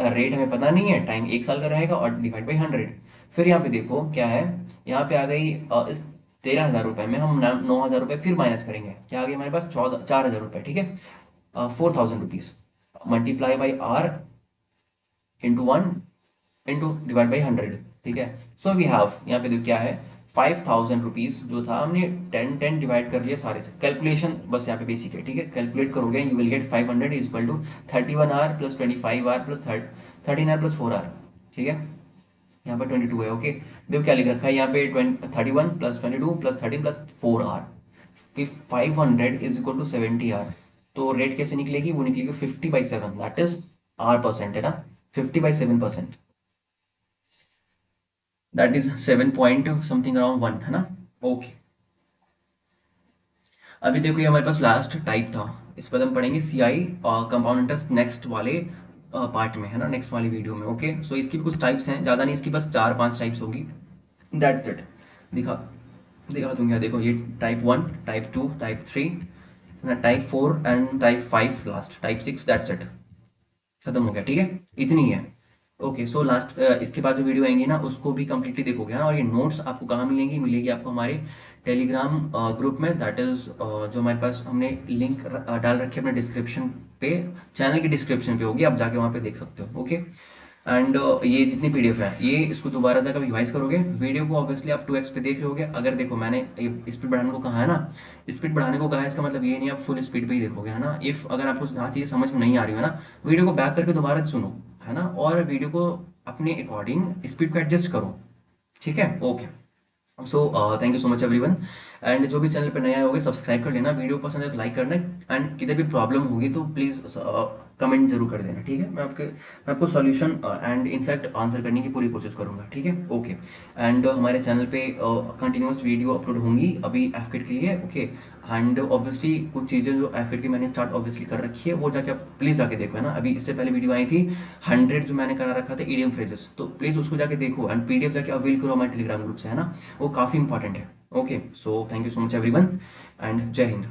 रेट हमें पता नहीं है, टाइम 1 साल का रहेगा और डिवाइड बाई 100। फिर यहाँ पे देखो क्या है, यहाँ पे आ गई इस 13,000 रुपये में हम 9,000 रुपये फिर माइनस करेंगे, क्या आ गई हमारे पास, 4,000 रुपये, ठीक है। 4,000 rupees multiply by R into 1 into divide by 100, ठीक है। सो वी हैव यहाँ पे देखो क्या है, 5,000 रुपीज जो था, हमने 10 डिवाइड कर लिया सारे से, कैलकुलेशन बस यहाँ पे बेसिक है, ठीक है। कैलकुलेट करोगे you will get 500 is equal to 31 R plus 25 R plus 13 R plus 4 R, ठीक है। यहाँ पर 22 है, ओके। देखो क्या लिख रखा है यहाँ पे, 31 प्लस 22 प्लस 13 प्लस 4 आवर, फिर 500 इज इक्वल टू 70 आवर। तो रेट कैसे निकलेगी, वो निकलेगी 50/7, दैट इज आर परसेंट, है ना, 50/7%, that is 7 point something around 1, है ना, ओके। अभी देखो ये हमारे पास लास्ट टाइप था, इस पर हम पढ़ेंगे सीआई कंपाउंड इंटरेस्ट नेक्स्ट वाले पार्ट में, है ना, नेक्स्ट वाली वीडियो में, ओके। सो इसकी भी कुछ टाइप्स हैं, ज़्यादा नहीं, इसकी बस 4-5 टाइप्स होगी, दैट्स इट। दिखा दिखा दूंगा, देखो ये type 1, type 2, type 3, type 4 and type 5, last type 6, that's it, खत्म हो गया, ठीक है, इतनी है। ओके, सो लास्ट इसके बाद जो वीडियो आएंगी ना उसको भी कम्प्लीटली देखोगे, हाँ। और ये नोट्स आपको कहाँ मिलेंगी, मिलेगी आपको हमारे टेलीग्राम ग्रुप में, दैट इज जो हमारे पास हमने लिंक डाल रखी है अपने डिस्क्रिप्शन पे, चैनल के डिस्क्रिप्शन पे होगी, आप जाके वहाँ पे देख सकते हो, ओके। एंड ये जितनी पीडीएफ है ये इसको दोबारा जाकर रिवाइज करोगे, वीडियो को ऑब्वियसली आप 2x पे देख रहे होगे। अगर देखो मैंने ये स्पीड बढ़ाने को कहा है ना, स्पीड बढ़ाने को कहा है, इसका मतलब ये नहीं आप फुल स्पीड पे ही देखोगे, है ना। इफ अगर आपको यहाँ चीज़ें समझ में नहीं आ रही है ना, वीडियो को बैक करके दोबारा सुनो, है ना, और वीडियो को अपने अकॉर्डिंग स्पीड को एडजस्ट करो, ठीक है, okay. So thank you so much everyone. And जो भी चैनल पर नए आए होंगे सब्सक्राइब कर लेना, वीडियो पसंद है तो लाइक करना, एंड किधर भी प्रॉब्लम होगी तो प्लीज़ कमेंट जरूर कर देना, ठीक है। मैं आपको सॉल्यूशन एंड इनफैक्ट आंसर करने की पूरी कोशिश करूंगा, ठीक है, ओके। एंड हमारे चैनल पे कंटिन्यूस वीडियो अपलोड होंगी अभी एफकेट के लिए, ओके। एंड ऑब्वियसली कुछ चीज़ें जो एफकेट की मैंने स्टार्ट ऑब्वियसली कर रखी है वो जाके आप प्लीज़ जाके देखो, है ना। अभी इससे पहले वीडियो आई थी 100 जो मैंने करा रखा था ईडियम फ्रेजेस, तो प्लीज़ उसको जाके देखो, एंड पीडीएफ जाके अवेल करो हमारे टेलीग्राम ग्रुप से, है ना, वो काफ़ी इंपॉर्टेंट है, okay. So thank you so much everyone, and जय हिंद।